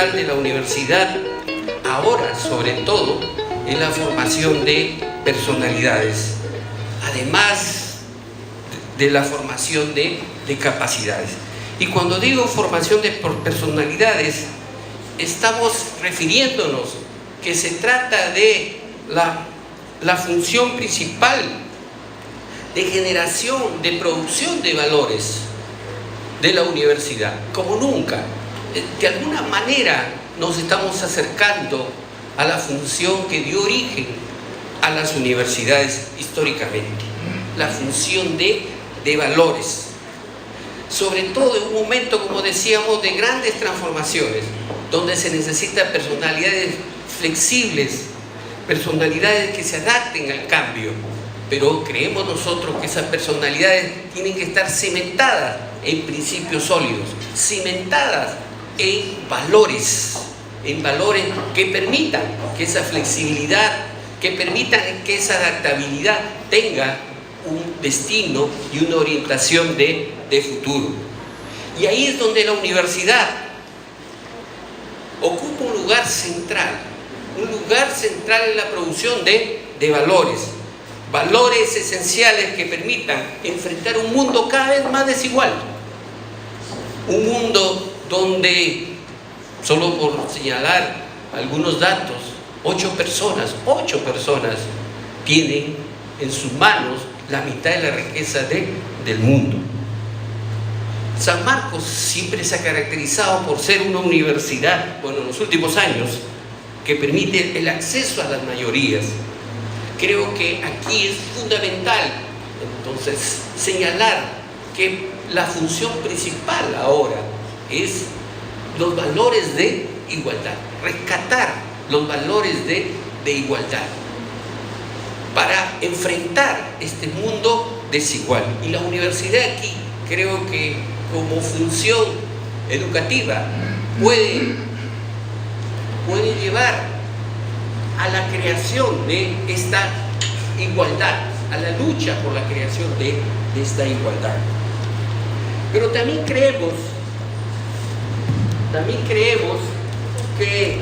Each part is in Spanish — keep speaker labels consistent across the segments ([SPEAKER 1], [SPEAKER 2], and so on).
[SPEAKER 1] fundamental de la universidad, ahora sobre todo, es la formación de personalidades, además de la formación de capacidades. Y cuando digo formación de personalidades, estamos refiriéndonos que se trata de la función principal de generación, de producción de valores de la universidad. Como nunca, de alguna manera nos estamos acercando a la función que dio origen a las universidades históricamente, la función de valores, sobre todo en un momento, como decíamos, de grandes transformaciones, donde se necesitan personalidades flexibles, personalidades que se adapten al cambio, pero creemos nosotros que esas personalidades tienen que estar cimentadas en principios sólidos, cimentadas en valores que permitan que esa flexibilidad, que permitan que esa adaptabilidad tenga un destino y una orientación de futuro. Y ahí es donde la universidad ocupa un lugar central en la producción de valores esenciales que permitan enfrentar un mundo cada vez más desigual, un mundo donde, solo por señalar algunos datos, 8 personas tienen en sus manos la mitad de la riqueza del mundo. San Marcos siempre se ha caracterizado por ser una universidad, bueno, en los últimos años, que permite el acceso a las mayorías. Creo que aquí es fundamental, entonces, señalar que la función principal ahora es los valores de igualdad, rescatar los valores de igualdad para enfrentar este mundo desigual. Y la universidad aquí, creo que como función educativa, puede llevar a la creación de esta igualdad, a la lucha por la creación de esta igualdad. Pero también creemos que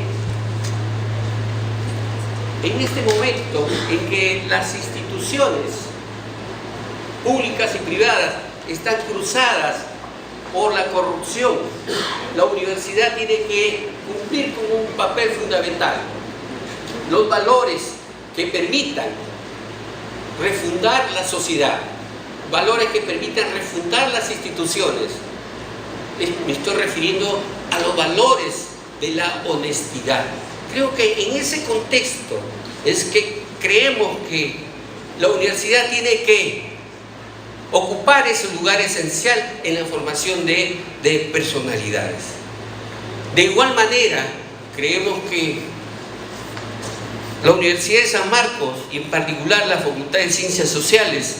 [SPEAKER 1] en este momento en que las instituciones públicas y privadas están cruzadas por la corrupción, la universidad tiene que cumplir con un papel fundamental. Los valores que permitan refundar la sociedad, valores que permitan refundar las instituciones. Me estoy refiriendo a los valores de la honestidad. Creo que en ese contexto es que creemos que la universidad tiene que ocupar ese lugar esencial en la formación de personalidades. De igual manera, creemos que la Universidad de San Marcos, y en particular la Facultad de Ciencias Sociales,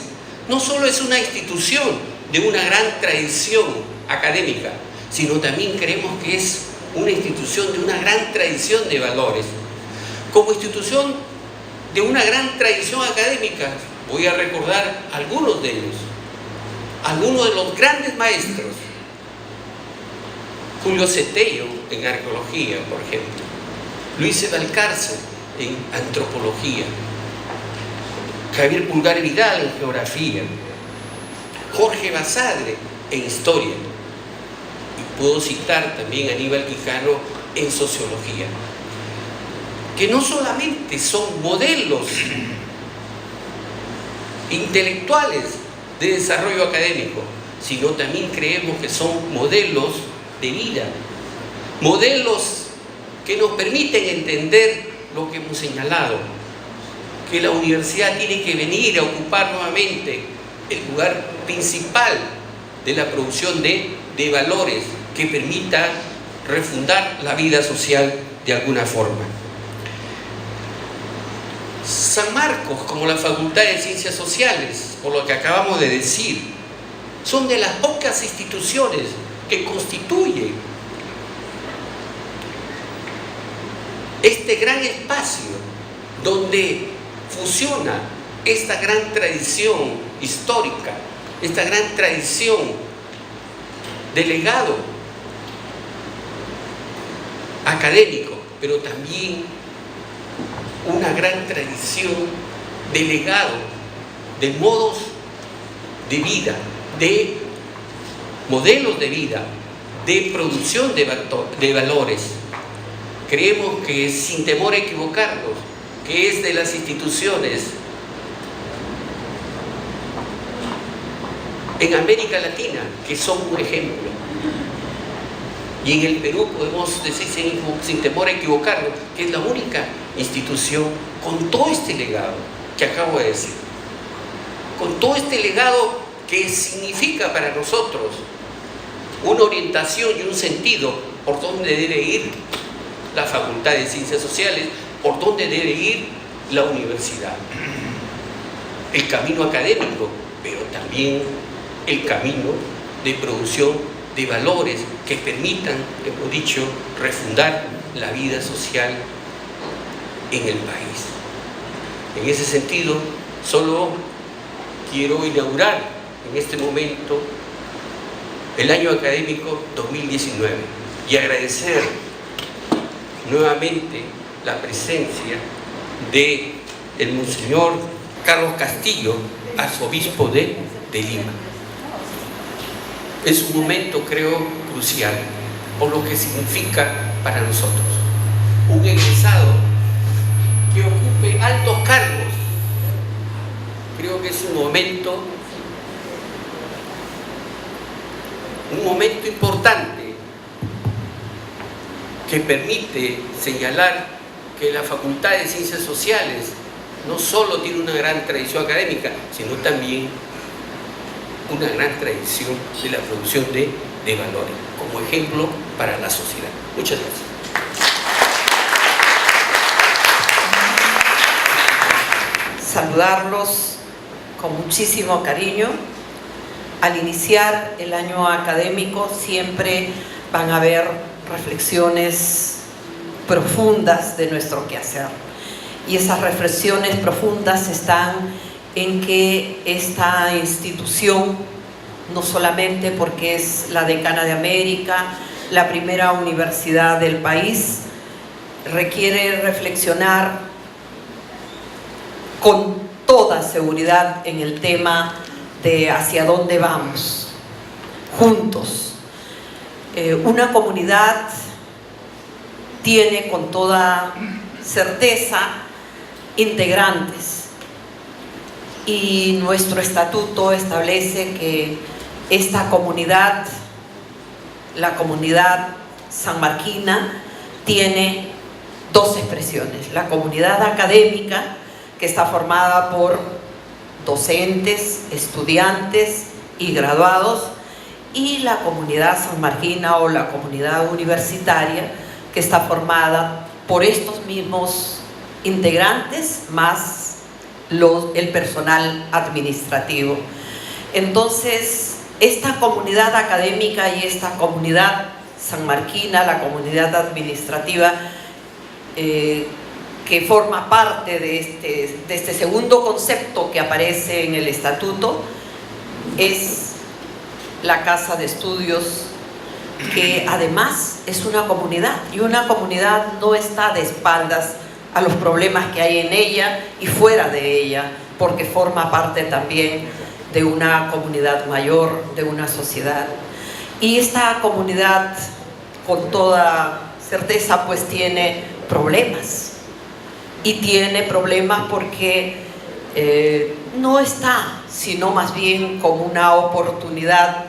[SPEAKER 1] no solo es una institución de una gran tradición académica, sino también creemos que es una institución de una gran tradición de valores. Como institución de una gran tradición académica, voy a recordar algunos de ellos, algunos de los grandes maestros. Julio Cetello en arqueología, por ejemplo, Luis Valcárcel en antropología, Javier Pulgar Vidal en geografía, Jorge Basadre en historia, y puedo citar también a Aníbal Quijano en sociología, que no solamente son modelos intelectuales de desarrollo académico, sino también creemos que son modelos de vida, modelos que nos permiten entender lo que hemos señalado, que la universidad tiene que venir a ocupar nuevamente el lugar principal de la producción de valores que permita refundar la vida social de alguna forma. San Marcos, como la Facultad de Ciencias Sociales, por lo que acabamos de decir, son de las pocas instituciones que constituyen este gran espacio donde fusiona esta gran tradición histórica, esta gran tradición de legado académico, pero también una gran tradición de legado, de modos de vida, de modelos de vida, de producción de valores. Creemos que, sin temor a equivocarnos, que es de las instituciones en América Latina que son un ejemplo. Y en el Perú podemos decir sin temor a equivocarnos que es la única institución con todo este legado que acabo de decir, con todo este legado que significa para nosotros una orientación y un sentido por dónde debe ir la Facultad de Ciencias Sociales, por dónde debe ir la universidad. El camino académico, pero también el camino de producción de valores que permitan, hemos dicho, refundar la vida social en el país. En ese sentido, solo quiero inaugurar en este momento el año académico 2019 y agradecer nuevamente la presencia del Monseñor Carlos Castillo, arzobispo de Lima. Es un momento, creo, crucial por lo que significa para nosotros. Un egresado que ocupe altos cargos, creo que es un momento importante que permite señalar que la Facultad de Ciencias Sociales no solo tiene una gran tradición académica, sino también una gran tradición de la producción de valores, como ejemplo para la sociedad. Muchas gracias.
[SPEAKER 2] Saludarlos con muchísimo cariño. Al iniciar el año académico siempre van a haber reflexiones profundas de nuestro quehacer. Y esas reflexiones profundas están en que esta institución, no solamente porque es la decana de América, la primera universidad del país, requiere reflexionar con toda seguridad en el tema de hacia dónde vamos, juntos. Una comunidad tiene con toda certeza integrantes y nuestro estatuto establece que esta comunidad, la comunidad sanmarquina, tiene dos expresiones: la comunidad académica, que está formada por docentes, estudiantes y graduados, y la comunidad sanmarquina o la comunidad universitaria, que está formada por estos mismos integrantes más el personal administrativo. Entonces, esta comunidad académica y esta comunidad sanmarquina, la comunidad administrativa, que forma parte de este segundo concepto que aparece en el estatuto, es la casa de estudios, que además es una comunidad, y una comunidad no está de espaldas a los problemas que hay en ella y fuera de ella, porque forma parte también de una comunidad mayor, de una sociedad. Y esta comunidad, con toda certeza, pues tiene problemas. Y tiene problemas porque no está, sino más bien como una oportunidad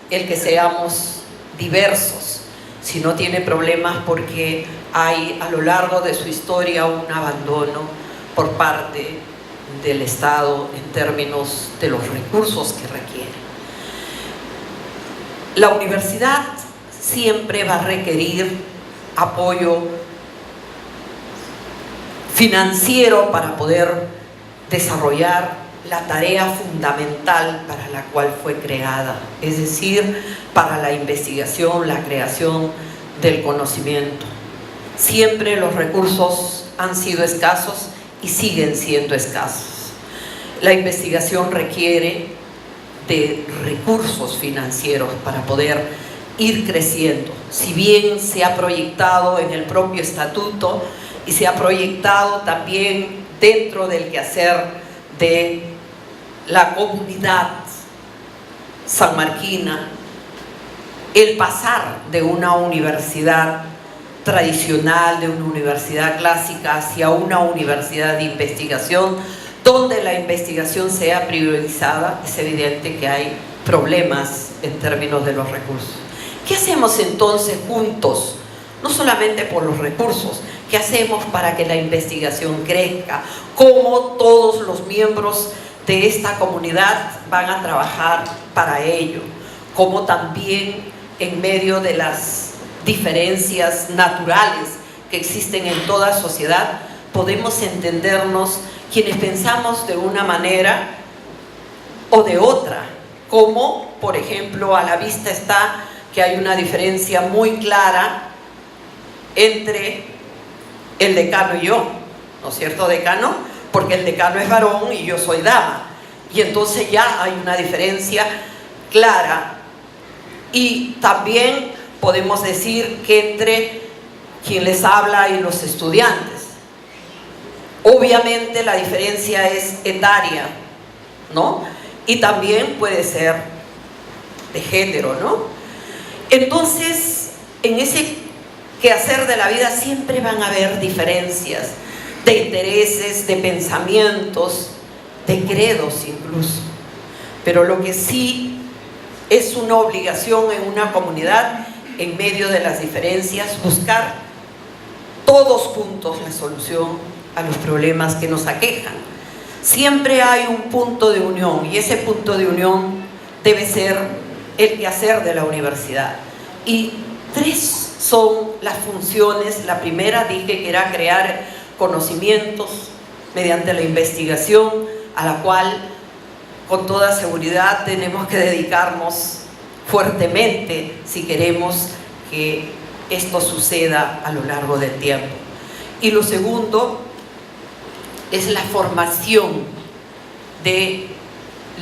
[SPEAKER 2] el que seamos diversos, sino tiene problemas porque hay a lo largo de su historia un abandono por parte del Estado en términos de los recursos que requiere. La universidad siempre va a requerir apoyo financiero para poder desarrollar la tarea fundamental para la cual fue creada, es decir, para la investigación, la creación del conocimiento. Siempre los recursos han sido escasos y siguen siendo escasos. La investigación requiere de recursos financieros para poder ir creciendo. Si bien se ha proyectado en el propio estatuto y se ha proyectado también dentro del quehacer de la comunidad sanmarquina, el pasar de una universidad tradicional, de una universidad clásica, hacia una universidad de investigación, donde la investigación sea priorizada, es evidente que hay problemas en términos de los recursos. ¿Qué hacemos entonces juntos? No solamente por los recursos, ¿qué hacemos para que la investigación crezca? ¿Cómo todos los miembros de esta comunidad van a trabajar para ello? ¿Cómo también en medio de las diferencias naturales que existen en toda sociedad podemos entendernos quienes pensamos de una manera o de otra? Como, por ejemplo, a la vista está que hay una diferencia muy clara entre el decano y yo, ¿no es cierto, decano? Porque el decano es varón y yo soy dama, y entonces ya hay una diferencia clara. Y también podemos decir que entre quien les habla y los estudiantes, obviamente la diferencia es etaria, ¿no? Y también puede ser de género, ¿no? Entonces, en ese quehacer de la vida siempre van a haber diferencias de intereses, de pensamientos, de credos incluso. Pero lo que sí es una obligación en una comunidad, en medio de las diferencias, buscar todos juntos la solución a los problemas que nos aquejan. Siempre hay un punto de unión, y ese punto de unión debe ser el quehacer de la universidad. Y 3 son las funciones. La primera, dije que era crear conocimientos mediante la investigación, a la cual con toda seguridad tenemos que dedicarnos fuertemente si queremos que esto suceda a lo largo del tiempo. Y lo segundo es la formación de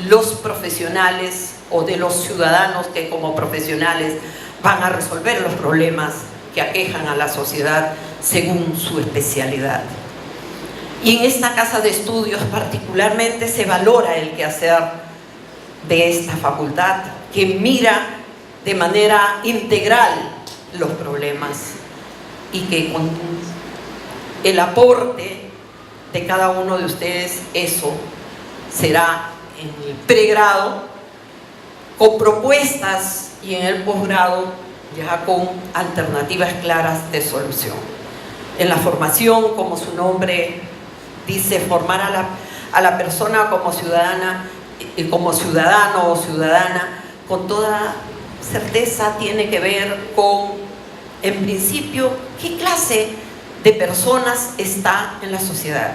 [SPEAKER 2] los profesionales o de los ciudadanos que como profesionales van a resolver los problemas que aquejan a la sociedad según su especialidad. Y en esta casa de estudios particularmente se valora el quehacer de esta facultad, que mira de manera integral los problemas y que con el aporte de cada uno de ustedes eso será en el pregrado con propuestas y en el posgrado ya con alternativas claras de solución. En la formación, como su nombre dice, formar a la persona como ciudadana y como ciudadano o ciudadana, con toda certeza tiene que ver con, en principio, qué clase de personas está en la sociedad.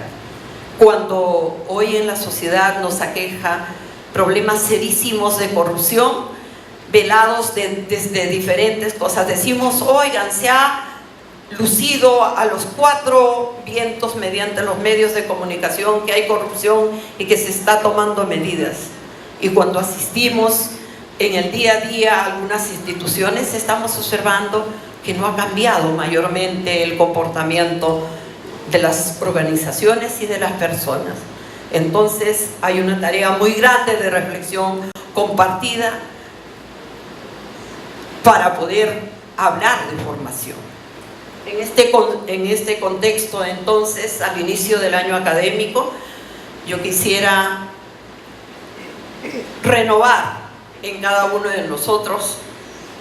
[SPEAKER 2] Cuando hoy en la sociedad nos aqueja problemas serísimos de corrupción, velados desde diferentes cosas, decimos, oigan, se ha lucido a los 4 vientos mediante los medios de comunicación que hay corrupción y que se está tomando medidas. Y cuando asistimos en el día a día a algunas instituciones, estamos observando que no ha cambiado mayormente el comportamiento de las organizaciones y de las personas. Entonces hay una tarea muy grande de reflexión compartida para poder hablar de formación. En este contexto, entonces, al inicio del año académico, yo quisiera renovar en cada uno de nosotros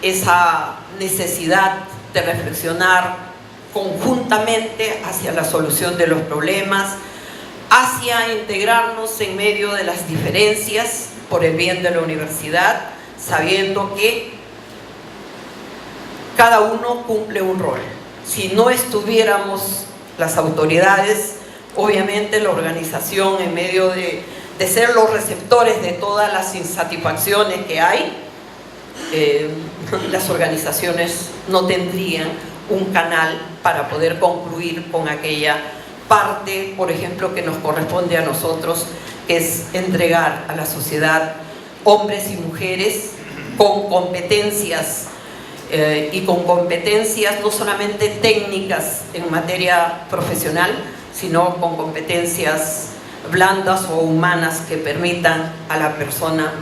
[SPEAKER 2] esa necesidad de reflexionar conjuntamente hacia la solución de los problemas, hacia integrarnos en medio de las diferencias por el bien de la universidad, sabiendo que cada uno cumple un rol. Si no estuviéramos las autoridades, obviamente la organización, en medio de ser los receptores de todas las insatisfacciones que hay, las organizaciones no tendrían un canal para poder concluir con aquella parte, por ejemplo, que nos corresponde a nosotros, que es entregar a la sociedad hombres y mujeres con competencias y con competencias no solamente técnicas en materia profesional, sino con competencias blandas o humanas que permitan a la persona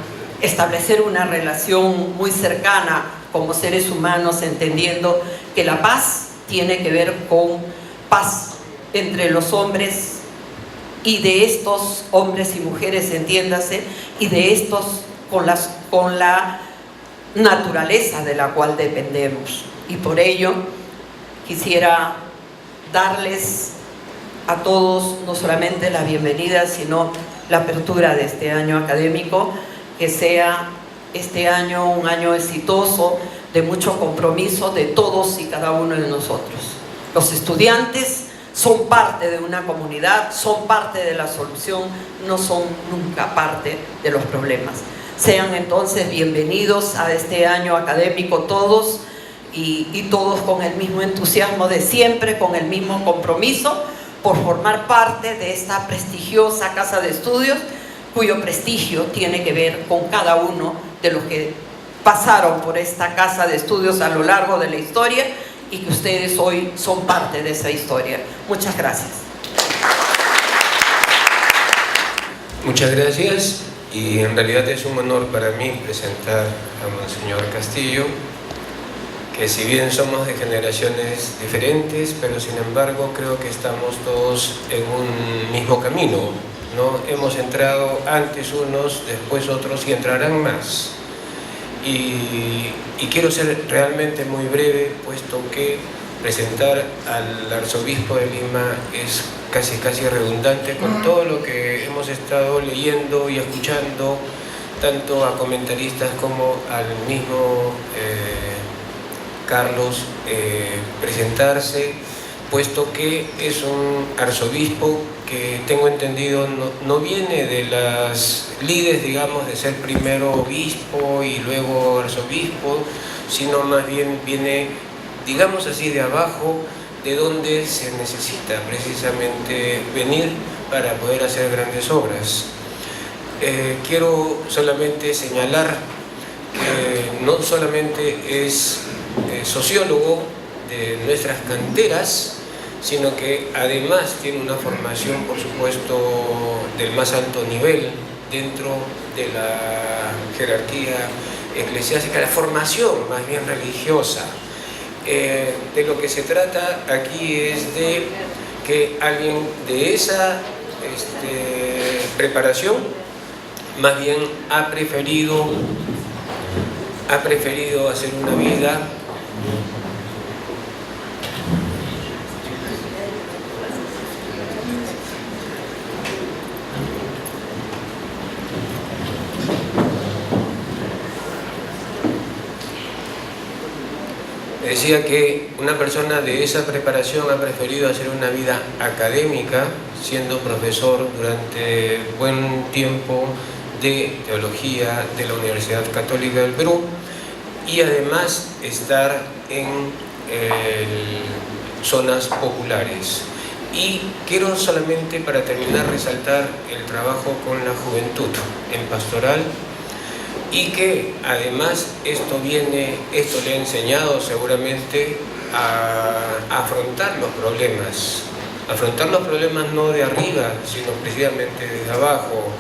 [SPEAKER 2] establecer una relación muy cercana como seres humanos, entendiendo que la paz tiene que ver con paz entre los hombres, y de estos hombres y mujeres, entiéndase, y de estos con la naturaleza de la cual dependemos. Y por ello quisiera darles a todos no solamente la bienvenida, sino la apertura de este año académico, que sea este año un año exitoso, de mucho compromiso de todos y cada uno de nosotros. Los estudiantes son parte de una comunidad, son parte de la solución, no son nunca parte de los problemas. Sean entonces bienvenidos a este año académico todos, y todos con el mismo entusiasmo de siempre, con el mismo compromiso por formar parte de esta prestigiosa casa de estudios, cuyo prestigio tiene que ver con cada uno de los que pasaron por esta casa de estudios a lo largo de la historia, y que ustedes hoy son parte de esa historia. Muchas gracias.
[SPEAKER 3] Muchas gracias, y en realidad es un honor para mí presentar a Monseñor Castillo, que si bien somos de generaciones diferentes, pero sin embargo creo que estamos todos en un mismo camino, ¿no? Hemos entrado antes unos, después otros, y entrarán más. Y quiero ser realmente muy breve, puesto que presentar al arzobispo de Lima es casi redundante con todo lo que hemos estado leyendo y escuchando, tanto a comentaristas como al mismo Carlos presentarse, puesto que es un arzobispo que tengo entendido no viene de las lides, digamos, de ser primero obispo y luego arzobispo, sino más bien viene, digamos así, de abajo, de donde se necesita precisamente venir para poder hacer grandes obras. Quiero solamente señalar que no solamente es sociólogo de nuestras canteras, sino que además tiene una formación, por supuesto, del más alto nivel dentro de la jerarquía eclesiástica, la formación más bien religiosa. De lo que se trata aquí es de que alguien de esa preparación más bien ha preferido hacer una vida decía que una persona de esa preparación ha preferido hacer una vida académica, siendo profesor durante buen tiempo de teología de la Universidad Católica del Perú, y además estar en zonas populares. Y quiero solamente, para terminar, resaltar el trabajo con la juventud en pastoral, y que además esto le ha enseñado seguramente a afrontar los problemas no de arriba, sino precisamente desde abajo.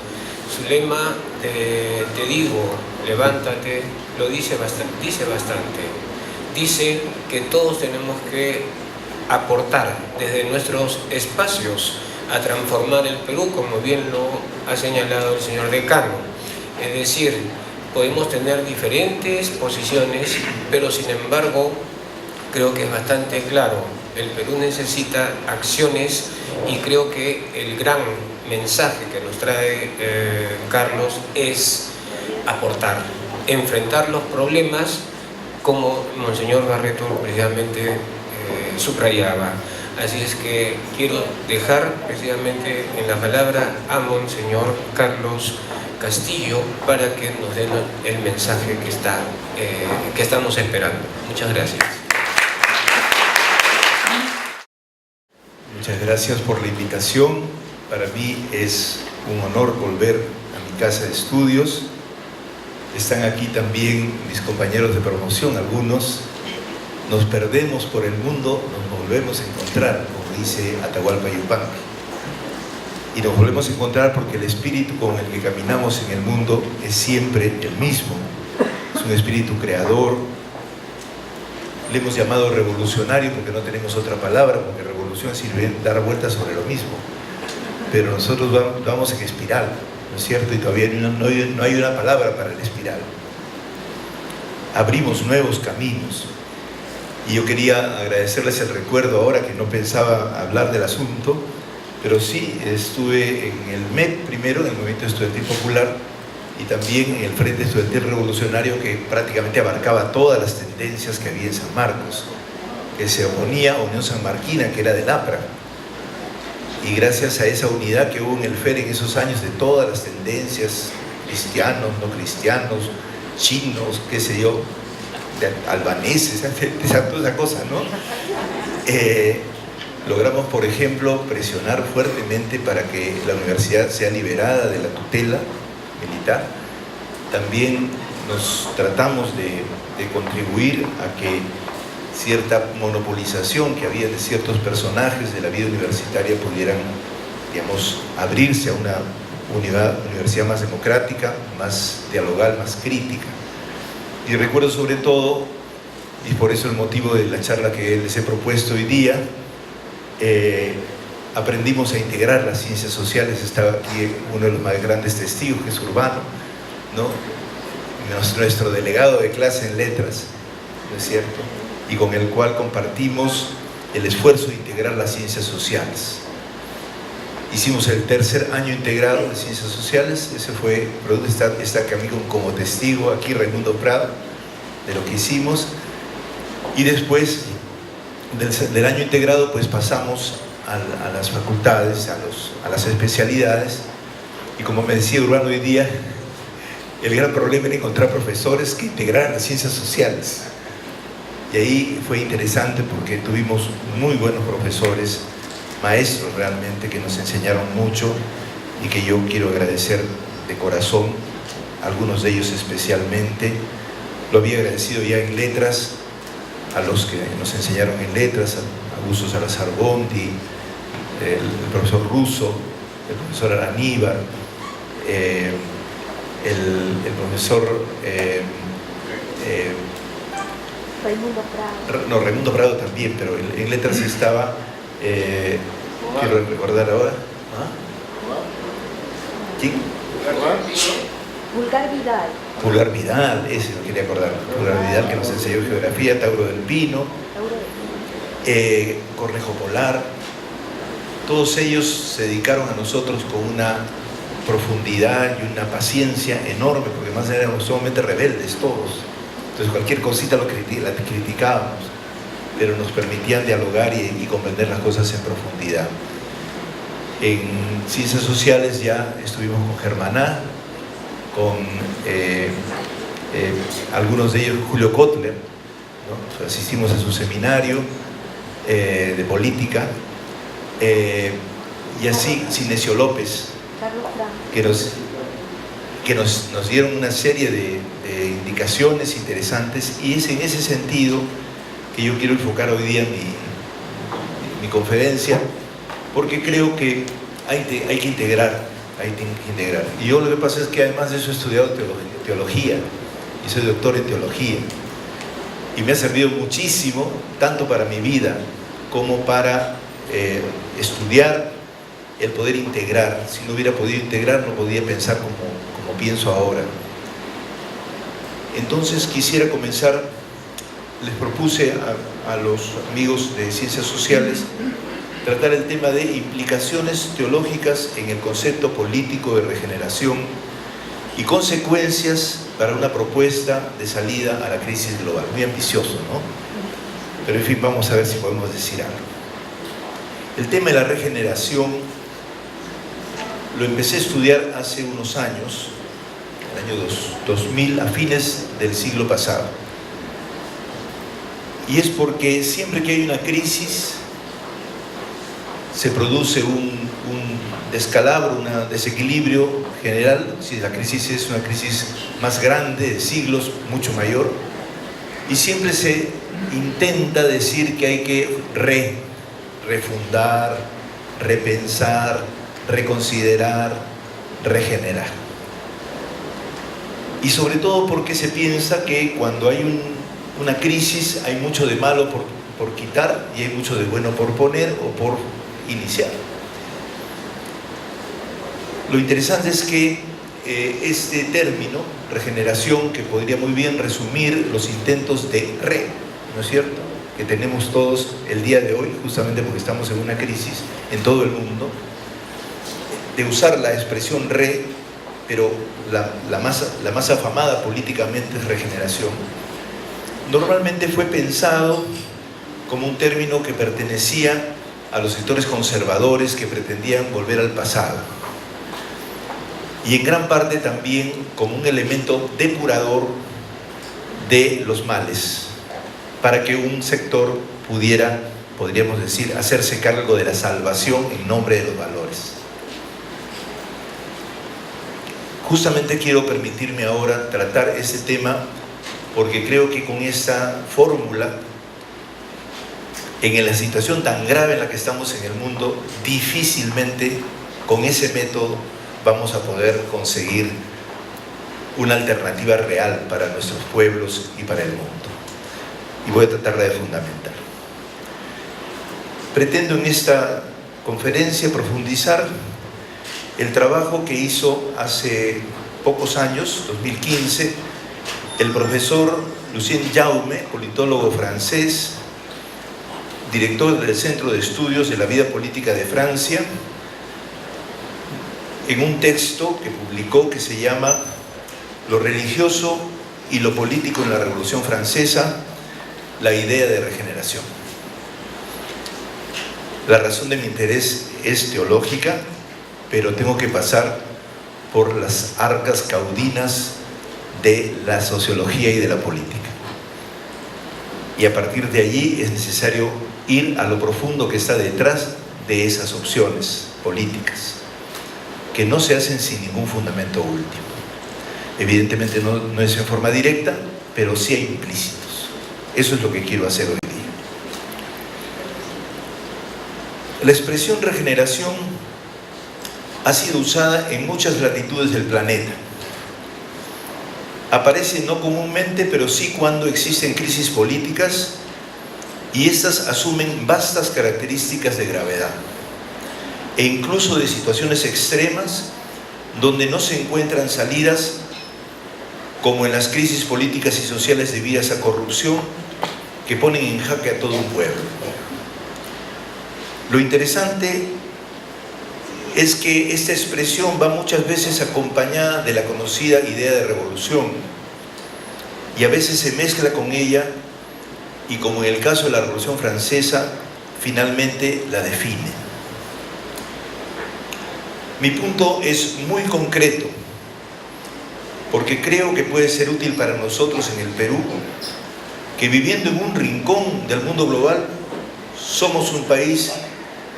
[SPEAKER 3] Su lema, te digo, levántate, lo dice bastante. Dice que todos tenemos que aportar desde nuestros espacios a transformar el Perú, como bien lo ha señalado el señor decano. Es decir, podemos tener diferentes posiciones, pero sin embargo creo que es bastante claro, el Perú necesita acciones, y creo que el gran mensaje que nos trae Carlos es aportar, enfrentar los problemas, como Monseñor Barreto precisamente subrayaba. Así es que quiero dejar precisamente en la palabra a Monseñor Carlos Castillo para que nos den el mensaje que estamos esperando. Muchas gracias.
[SPEAKER 4] Muchas gracias por la invitación. Para mí es un honor volver a mi casa de estudios. Están aquí también mis compañeros de promoción, algunos nos perdemos por el mundo, nos volvemos a encontrar, como dice Atahualpa Yupanqui. Y nos volvemos a encontrar porque el espíritu con el que caminamos en el mundo es siempre el mismo. Es un espíritu creador. Le hemos llamado revolucionario porque no tenemos otra palabra, porque revolución sirve dar vueltas sobre lo mismo. Pero nosotros vamos en espiral, ¿no es cierto? Y todavía no hay una palabra para el espiral. Abrimos nuevos caminos. Y yo quería agradecerles el recuerdo ahora, que no pensaba hablar del asunto, pero sí estuve en el MEP primero, en el Movimiento Estudiantil Popular, y también en el Frente Estudiantil Revolucionario, que prácticamente abarcaba todas las tendencias que había en San Marcos, que se oponía a Unión Sanmarquina, que era del APRA. Y gracias a esa unidad que hubo en el FER en esos años, de todas las tendencias, cristianos, no cristianos, chinos, qué sé yo, albaneses, toda esa cosa, ¿no? Logramos, por ejemplo, presionar fuertemente para que la universidad sea liberada de la tutela militar. También nos tratamos de contribuir a que cierta monopolización que había de ciertos personajes de la vida universitaria pudieran, digamos, abrirse a una universidad más democrática, más dialogal, más crítica. Y recuerdo sobre todo, y por eso el motivo de la charla que les he propuesto hoy día, aprendimos a integrar las ciencias sociales. Estaba aquí uno de los más grandes testigos, que es Urbano, ¿no? Nuestro delegado de clase en letras, ¿no es cierto? Y con el cual compartimos el esfuerzo de integrar las ciencias sociales. Hicimos el tercer año integrado de ciencias sociales. Ese fue, está conmigo como testigo aquí Raimundo Prado, de lo que hicimos. Y después del año integrado, pues pasamos a las facultades, a las especialidades. Y como me decía Urbano hoy día, el gran problema era encontrar profesores que integraran las ciencias sociales. Y ahí fue interesante porque tuvimos muy buenos profesores, maestros realmente, que nos enseñaron mucho y que yo quiero agradecer de corazón, algunos de ellos especialmente. Lo había agradecido ya en letras, a los que nos enseñaron en letras, a Augusto Salazar Bonti, el profesor Russo, el profesor Araníbar, el profesor
[SPEAKER 5] Raimundo Prado.
[SPEAKER 4] No, Raimundo Prado también, pero en letras estaba, quiero recordar ahora, ¿quién?
[SPEAKER 5] Pulgar Vidal.
[SPEAKER 4] Pulgar Vidal, ese no quería acordar. Pulgar Vidal, que nos enseñó geografía. Tauro del Pino, Cornejo Polar. Todos ellos se dedicaron a nosotros con una profundidad y una paciencia enorme, porque además éramos sumamente rebeldes todos. Entonces cualquier cosita la criticábamos, pero nos permitían dialogar y comprender las cosas en profundidad. En ciencias sociales ya estuvimos con Germaná, con algunos de ellos, Julio Kotler, ¿no? Asistimos a su seminario de política, y así Sinesio López, que nos dieron una serie de indicaciones interesantes. Y es en ese sentido que yo quiero enfocar hoy día mi conferencia, porque creo que hay que integrar. Y yo lo que pasa es que además de eso he estudiado teología, y soy doctor en teología, y me ha servido muchísimo, tanto para mi vida como para estudiar el poder integrar. Si no hubiera podido integrar, no podía pensar como pienso ahora. Entonces quisiera comenzar. Les propuse a los amigos de ciencias sociales tratar el tema de implicaciones teológicas en el concepto político de regeneración y consecuencias para una propuesta de salida a la crisis global. Muy ambicioso, ¿no? Pero en fin, vamos a ver si podemos decir algo. El tema de la regeneración lo empecé a estudiar hace unos años, el año 2000, a fines del siglo pasado. Y es porque siempre que hay una crisis se produce un descalabro, un desequilibrio general. Si la crisis es una crisis más grande, de siglos, mucho mayor, Y siempre se intenta decir que hay que refundar, repensar, reconsiderar, regenerar. Y sobre todo porque se piensa que cuando hay una crisis hay mucho de malo por quitar y hay mucho de bueno por poner o por iniciar. Lo interesante es que este término, regeneración, que podría muy bien resumir los intentos de ¿no es cierto?, que tenemos todos el día de hoy, justamente porque estamos en una crisis en todo el mundo, de usar la expresión pero la más afamada políticamente es regeneración, normalmente fue pensado como un término que pertenecía a los sectores conservadores que pretendían volver al pasado, y en gran parte también como un elemento depurador de los males, para que un sector pudiera, podríamos decir, hacerse cargo de la salvación en nombre de los valores. Justamente quiero permitirme ahora tratar este tema porque creo que con esta fórmula, en la situación tan grave en la que estamos en el mundo, difícilmente con ese método vamos a poder conseguir una alternativa real para nuestros pueblos y para el mundo. Y voy a tratarla de fundamentar. Pretendo en esta conferencia profundizar el trabajo que hizo hace pocos años, 2015, el profesor Lucien Jaume, politólogo francés, director del Centro de Estudios de la Vida Política de Francia, en un texto que publicó que se llama Lo religioso y lo político en la Revolución Francesa, la idea de regeneración. La razón de mi interés es teológica, pero tengo que pasar por las arcas caudinas de la sociología y de la política. Y a partir de allí es necesario ir a lo profundo que está detrás de esas opciones políticas, que no se hacen sin ningún fundamento último. Evidentemente no es en forma directa, pero sí hay implícitos. Eso es lo que quiero hacer hoy día. La expresión regeneración ha sido usada en muchas latitudes del planeta. Aparece no comúnmente, pero sí cuando existen crisis políticas y estas asumen vastas características de gravedad e incluso de situaciones extremas donde no se encuentran salidas, como en las crisis políticas y sociales debidas a corrupción que ponen en jaque a todo un pueblo. Lo interesante es que esta expresión va muchas veces acompañada de la conocida idea de revolución y a veces se mezcla con ella y, como en el caso de la Revolución Francesa, finalmente la define. Mi punto es muy concreto porque creo que puede ser útil para nosotros en el Perú, que viviendo en un rincón del mundo global, somos un país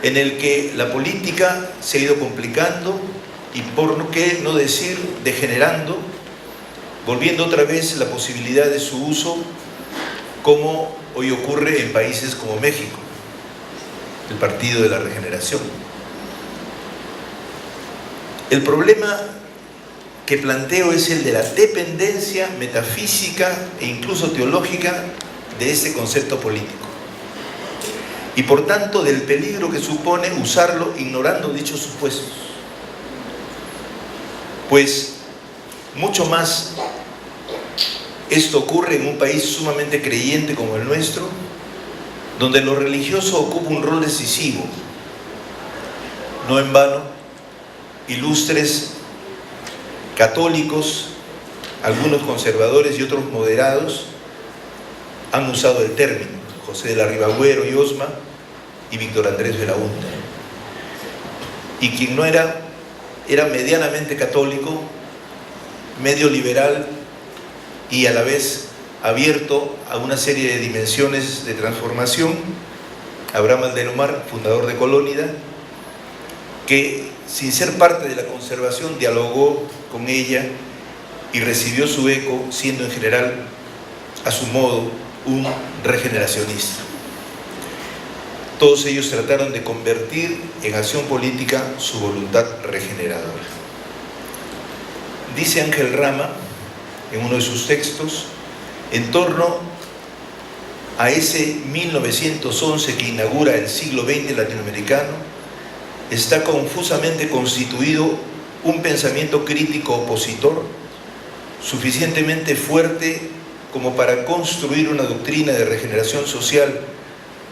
[SPEAKER 4] en el que la política se ha ido complicando y, por qué no decir, degenerando, volviendo otra vez la posibilidad de su uso, como hoy ocurre en países como México, el Partido de la Regeneración. El problema que planteo es el de la dependencia metafísica e incluso teológica de este concepto político, y por tanto del peligro que supone usarlo ignorando dichos supuestos. Pues mucho más esto ocurre en un país sumamente creyente como el nuestro, donde lo religioso ocupa un rol decisivo. No en vano, ilustres católicos, algunos conservadores y otros moderados, han usado el término. José de la Ribagüero y Osma y Víctor Andrés Belaúnde. Y quien no era medianamente católico, medio liberal y a la vez abierto a una serie de dimensiones de transformación, Abraham Aldelomar, fundador de Colónida, que sin ser parte de la conservación dialogó con ella y recibió su eco, siendo en general a su modo, un regeneracionista. Todos ellos trataron de convertir en acción política su voluntad regeneradora. Dice Ángel Rama, en uno de sus textos, en torno a ese 1911 que inaugura el siglo XX latinoamericano, está confusamente constituido un pensamiento crítico opositor suficientemente fuerte como para construir una doctrina de regeneración social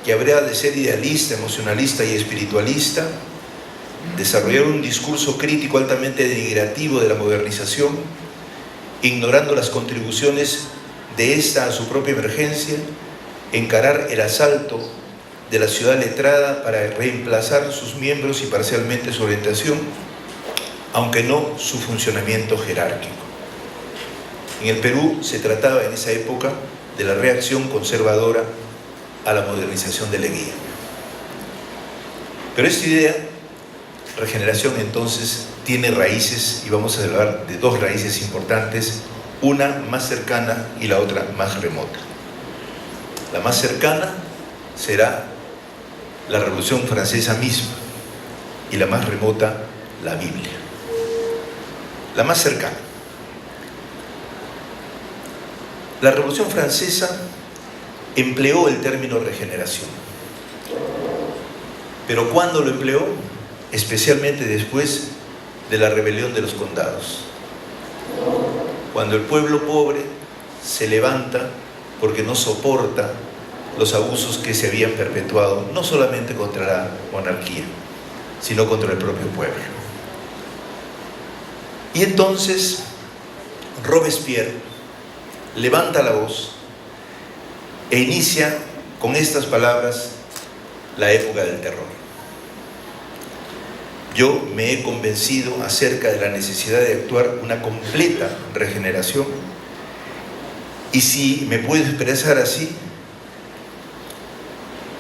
[SPEAKER 4] que habría de ser idealista, emocionalista y espiritualista, desarrollar un discurso crítico altamente denigrativo de la modernización, ignorando las contribuciones de esta a su propia emergencia, encarar el asalto de la ciudad letrada para reemplazar sus miembros y parcialmente su orientación, aunque no su funcionamiento jerárquico. En el Perú se trataba en esa época de la reacción conservadora a la modernización de Leguía. Pero esta idea, regeneración, entonces, tiene raíces, y vamos a hablar de dos raíces importantes, una más cercana y la otra más remota. La más cercana será la Revolución Francesa misma, y la más remota, la Biblia. La más cercana. La Revolución Francesa empleó el término regeneración. Pero ¿cuándo lo empleó? Especialmente después de la rebelión de los condados. Cuando el pueblo pobre se levanta porque no soporta los abusos que se habían perpetuado, no solamente contra la monarquía, sino contra el propio pueblo. Y entonces Robespierre levanta la voz e inicia con estas palabras la época del terror. Yo me he convencido acerca de la necesidad de actuar una completa regeneración, y si me puedo expresar así,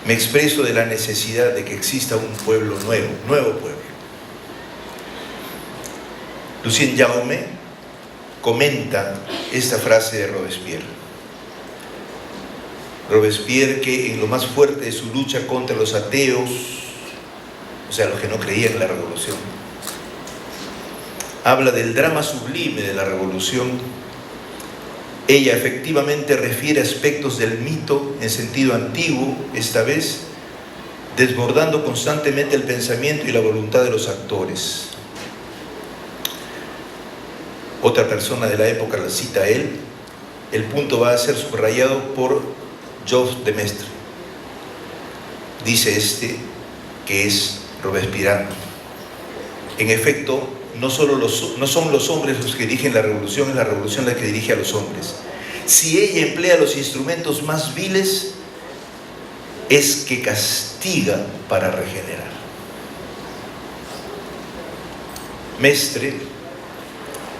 [SPEAKER 4] me expreso de la necesidad de que exista un pueblo nuevo pueblo. Lucien Jaume comenta esta frase de Robespierre. Robespierre, que en lo más fuerte de su lucha contra los ateos, o sea, los que no creían en la revolución, habla del drama sublime de la revolución. Ella efectivamente refiere aspectos del mito en sentido antiguo, esta vez, desbordando constantemente el pensamiento y la voluntad de los actores. Otra persona de la época la cita a él. El punto va a ser subrayado por Geoffroy de Maistre. Dice este, que es robespierriano. En efecto, no son los hombres los que dirigen la revolución, es la revolución la que dirige a los hombres. Si ella emplea los instrumentos más viles, es que castiga para regenerar. Maistre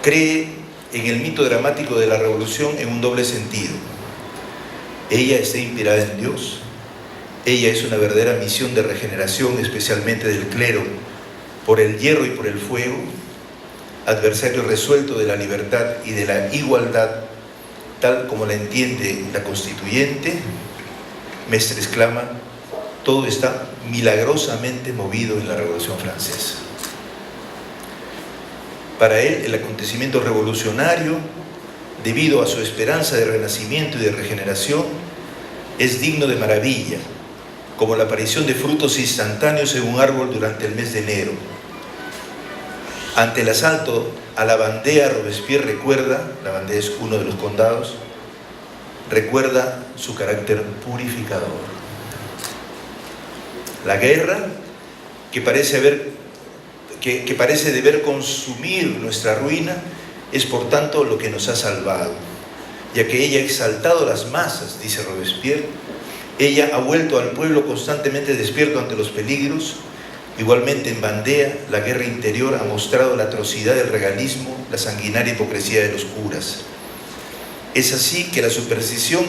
[SPEAKER 4] cree en el mito dramático de la revolución en un doble sentido. Ella está inspirada en Dios. Ella es una verdadera misión de regeneración, especialmente del clero, por el hierro y por el fuego, adversario resuelto de la libertad y de la igualdad, tal como la entiende la constituyente. Maistre exclama: todo está milagrosamente movido en la Revolución Francesa. Para él, el acontecimiento revolucionario, debido a su esperanza de renacimiento y de regeneración, es digno de maravilla, como la aparición de frutos instantáneos en un árbol durante el mes de enero. Ante el asalto a la Vendée, Robespierre recuerda, la Vendée es uno de los condados, recuerda su carácter purificador. La guerra, que parece deber consumir nuestra ruina, es por tanto lo que nos ha salvado, ya que ella ha exaltado las masas, dice Robespierre. Ella ha vuelto al pueblo constantemente despierto ante los peligros. Igualmente en Vendée, la guerra interior ha mostrado la atrocidad del regalismo, la sanguinaria hipocresía de los curas. Es así que la superstición,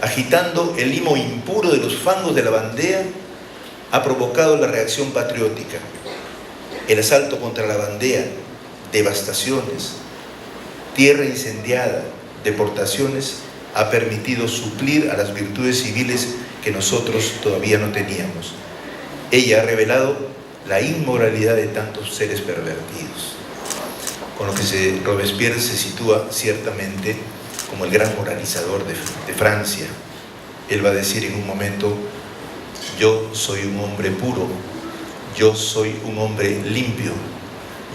[SPEAKER 4] agitando el limo impuro de los fangos de la Vendée, ha provocado la reacción patriótica. El asalto contra la Vendée, devastaciones, tierra incendiada, deportaciones, ha permitido suplir a las virtudes civiles que nosotros todavía no teníamos. Ella ha revelado la inmoralidad de tantos seres pervertidos, con lo que Robespierre se sitúa ciertamente como el gran moralizador de Francia. Él va a decir en un momento: yo soy un hombre puro, yo soy un hombre limpio,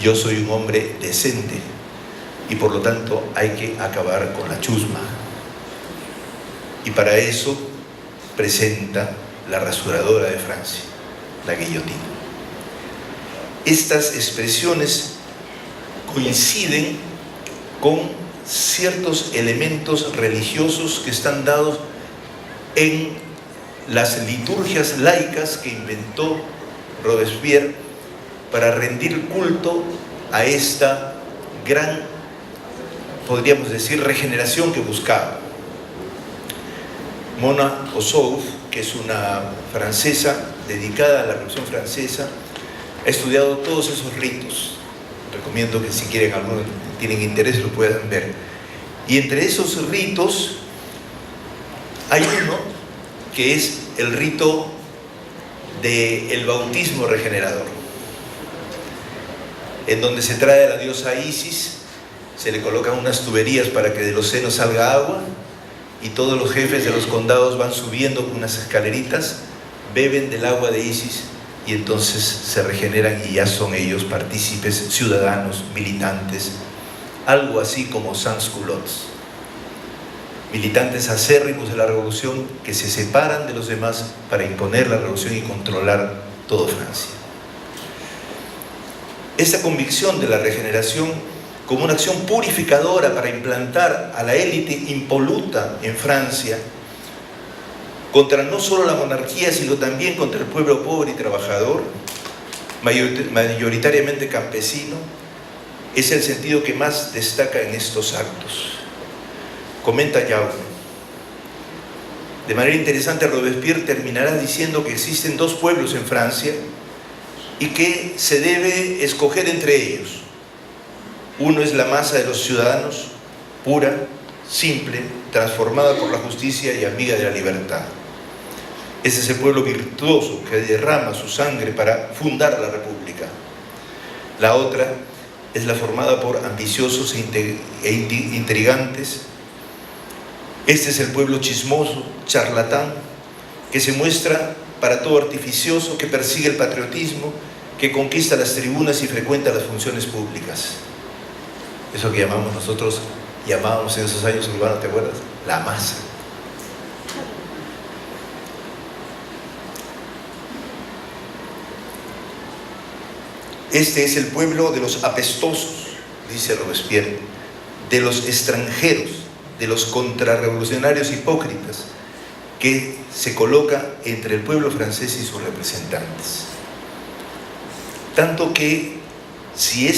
[SPEAKER 4] yo soy un hombre decente, y por lo tanto hay que acabar con la chusma. Y para eso presenta la rasuradora de Francia, la guillotina. Estas expresiones coinciden con ciertos elementos religiosos que están dados en las liturgias laicas que inventó Robespierre para rendir culto a esta gran, podríamos decir, regeneración que buscaba. Mona Ossouf, que es una francesa dedicada a la Revolución Francesa, ha estudiado todos esos ritos. Recomiendo que si quieren, algunos tienen interés, lo puedan ver. Y entre esos ritos hay uno que es el rito del bautismo regenerador, en donde se trae a la diosa Isis, se le colocan unas tuberías para que de los senos salga agua, y todos los jefes de los condados van subiendo con unas escaleritas, beben del agua de Isis, y entonces se regeneran y ya son ellos partícipes, ciudadanos, militantes, algo así como sans-culottes, militantes acérrimos de la revolución que se separan de los demás para imponer la revolución y controlar toda Francia. Esta convicción de la regeneración como una acción purificadora para implantar a la élite impoluta en Francia contra no solo la monarquía, sino también contra el pueblo pobre y trabajador, mayoritariamente campesino, es el sentido que más destaca en estos actos. Comenta Jaume: de manera interesante, Robespierre terminará diciendo que existen dos pueblos en Francia y que se debe escoger entre ellos. Uno es la masa de los ciudadanos, pura, simple, transformada por la justicia y amiga de la libertad. Ese es el pueblo virtuoso que derrama su sangre para fundar la república. La otra es la formada por ambiciosos e intrigantes. Este es el pueblo chismoso, charlatán, que se muestra para todo artificioso, que persigue el patriotismo, que conquista las tribunas y frecuenta las funciones públicas. Eso que llamábamos en esos años urbanos, ¿te acuerdas? La masa. Este es el pueblo de los apestosos, dice Robespierre, de los extranjeros, de los contrarrevolucionarios hipócritas, que se coloca entre el pueblo francés y sus representantes. Tanto que si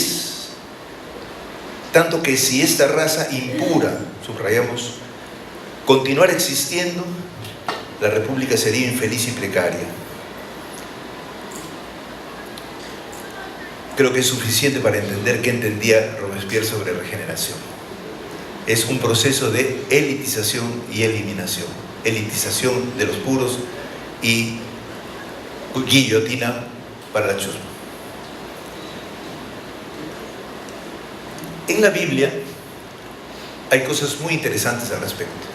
[SPEAKER 4] esta raza impura, subrayamos, continuara existiendo, la república sería infeliz y precaria. Creo que es suficiente para entender qué entendía Robespierre sobre regeneración. Es un proceso de elitización y eliminación. Elitización de los puros y guillotina para la chusma. En la Biblia hay cosas muy interesantes al respecto.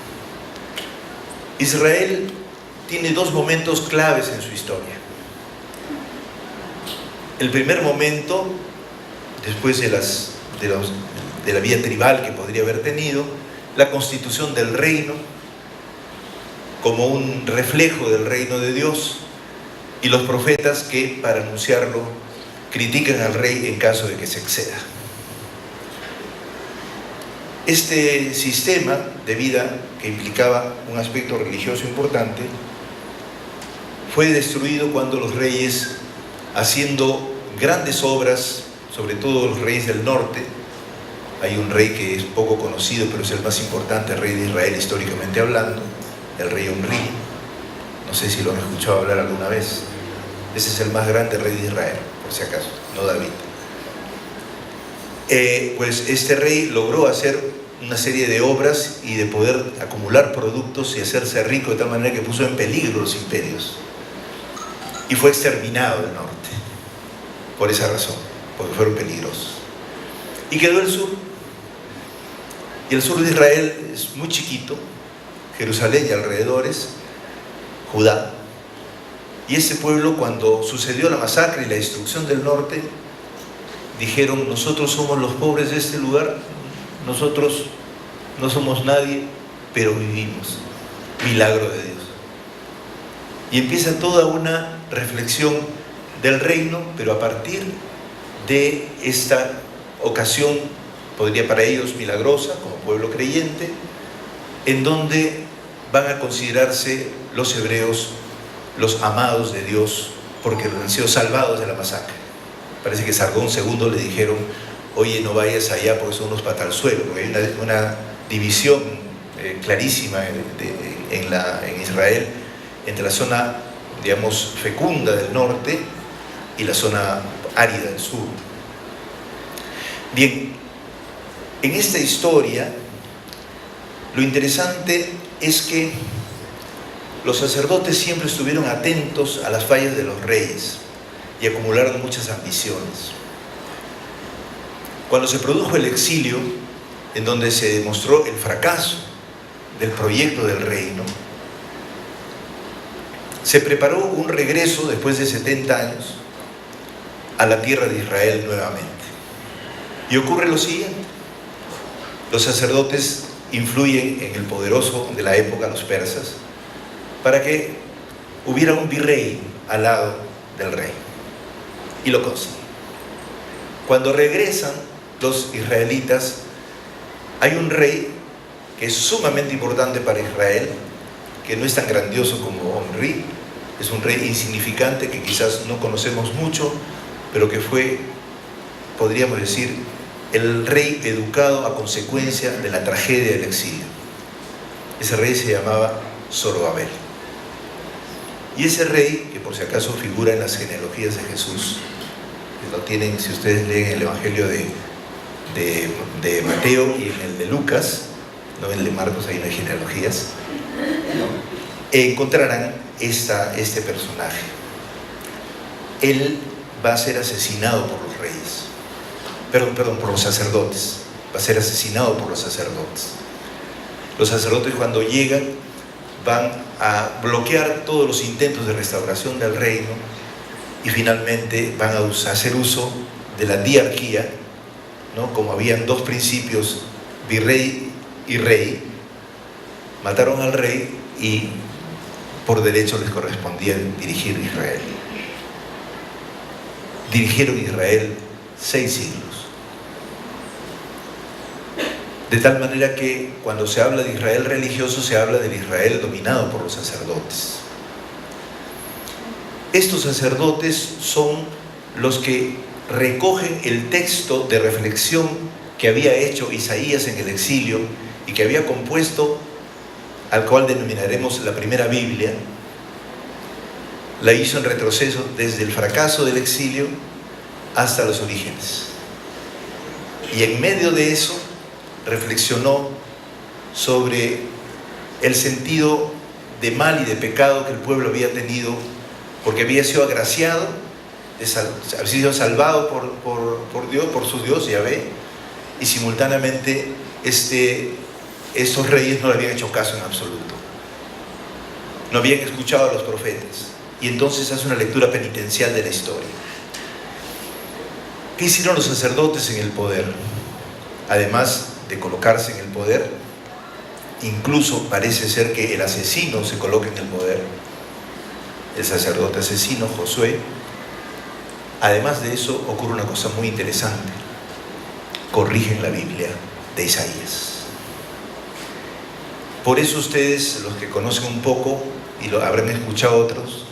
[SPEAKER 4] Israel tiene dos momentos claves en su historia. El primer momento, después de la vía tribal que podría haber tenido, la constitución del reino como un reflejo del reino de Dios, y los profetas que, para anunciarlo, critican al rey en caso de que se exceda. Este sistema de vida, que implicaba un aspecto religioso importante, fue destruido cuando los reyes, haciendo grandes obras, sobre todo los reyes del norte, hay un rey que es poco conocido, pero es el más importante, el rey de Israel históricamente hablando, el rey Omri, no sé si lo han escuchado hablar alguna vez. Ese es el más grande rey de Israel, por si acaso, no David. Pues este rey logró hacer una serie de obras y de poder acumular productos y hacerse rico de tal manera que puso en peligro los imperios. Y fue exterminado el norte, por esa razón, porque fueron peligrosos. Y quedó el sur. Y el sur de Israel es muy chiquito, Jerusalén y alrededores, Judá. Y ese pueblo, cuando sucedió la masacre y la destrucción del norte, dijeron: nosotros somos los pobres de este lugar, nosotros no somos nadie, pero vivimos. Milagro de Dios. Y empieza toda una reflexión del reino, pero a partir de esta ocasión, podría para ellos milagrosa, como pueblo creyente, en donde van a considerarse los hebreos los amados de Dios, porque han sido salvados de la masacre. Parece que Sargón II le dijeron: oye, no vayas allá porque son unos patalzuelos, porque hay una división clarísima en Israel entre la zona, digamos, fecunda del norte y la zona árida del sur. Bien, en esta historia lo interesante es que los sacerdotes siempre estuvieron atentos a las fallas de los reyes y acumularon muchas ambiciones. Cuando se produjo el exilio, en donde se demostró el fracaso del proyecto del reino, se preparó un regreso después de 70 años a la tierra de Israel nuevamente. Y ocurre lo siguiente: los sacerdotes influyen en el poderoso de la época, los persas, para que hubiera un virrey al lado del rey. Y lo consiguen. Cuando regresan los israelitas, hay un rey que es sumamente importante para Israel, que no es tan grandioso como Omri, es un rey insignificante que quizás no conocemos mucho, pero que fue, podríamos decir, el rey educado a consecuencia de la tragedia del exilio. Ese rey se llamaba Zorobabel. Y ese rey, que por si acaso figura en las genealogías de Jesús, que lo tienen, si ustedes leen el Evangelio de Mateo y en el de Lucas, no en el de Marcos, ahí no hay genealogías, ¿no? Encontrarán este personaje. Él va a ser asesinado por los reyes, por los sacerdotes. Va a ser asesinado por los sacerdotes. Los sacerdotes, cuando llegan, van a bloquear todos los intentos de restauración del reino y finalmente van a hacer uso de la diarquía, ¿no? Como habían dos principios, virrey y rey, mataron al rey y por derecho les correspondía dirigir Israel. Dirigieron Israel 6 siglos. De tal manera que cuando se habla de Israel religioso, se habla del Israel dominado por los sacerdotes. Estos sacerdotes son los que recogen el texto de reflexión que había hecho Isaías en el exilio y que había compuesto, al cual denominaremos la primera Biblia. La hizo en retroceso desde el fracaso del exilio hasta los orígenes. Y en medio de eso reflexionó sobre el sentido de mal y de pecado que el pueblo había tenido, porque había sido agraciado, había sido salvado por Dios, por su Dios, Yahvé, y simultáneamente estos reyes no le habían hecho caso en absoluto. No habían escuchado a los profetas. Y entonces hace una lectura penitencial de la historia. ¿Qué hicieron los sacerdotes en el poder? Además de colocarse en el poder, incluso parece ser que el asesino se coloca en el poder, el sacerdote asesino, Josué. Además de eso, ocurre una cosa muy interesante: corrigen la Biblia de Isaías. Por eso ustedes, los que conocen un poco, y lo habrán escuchado otros,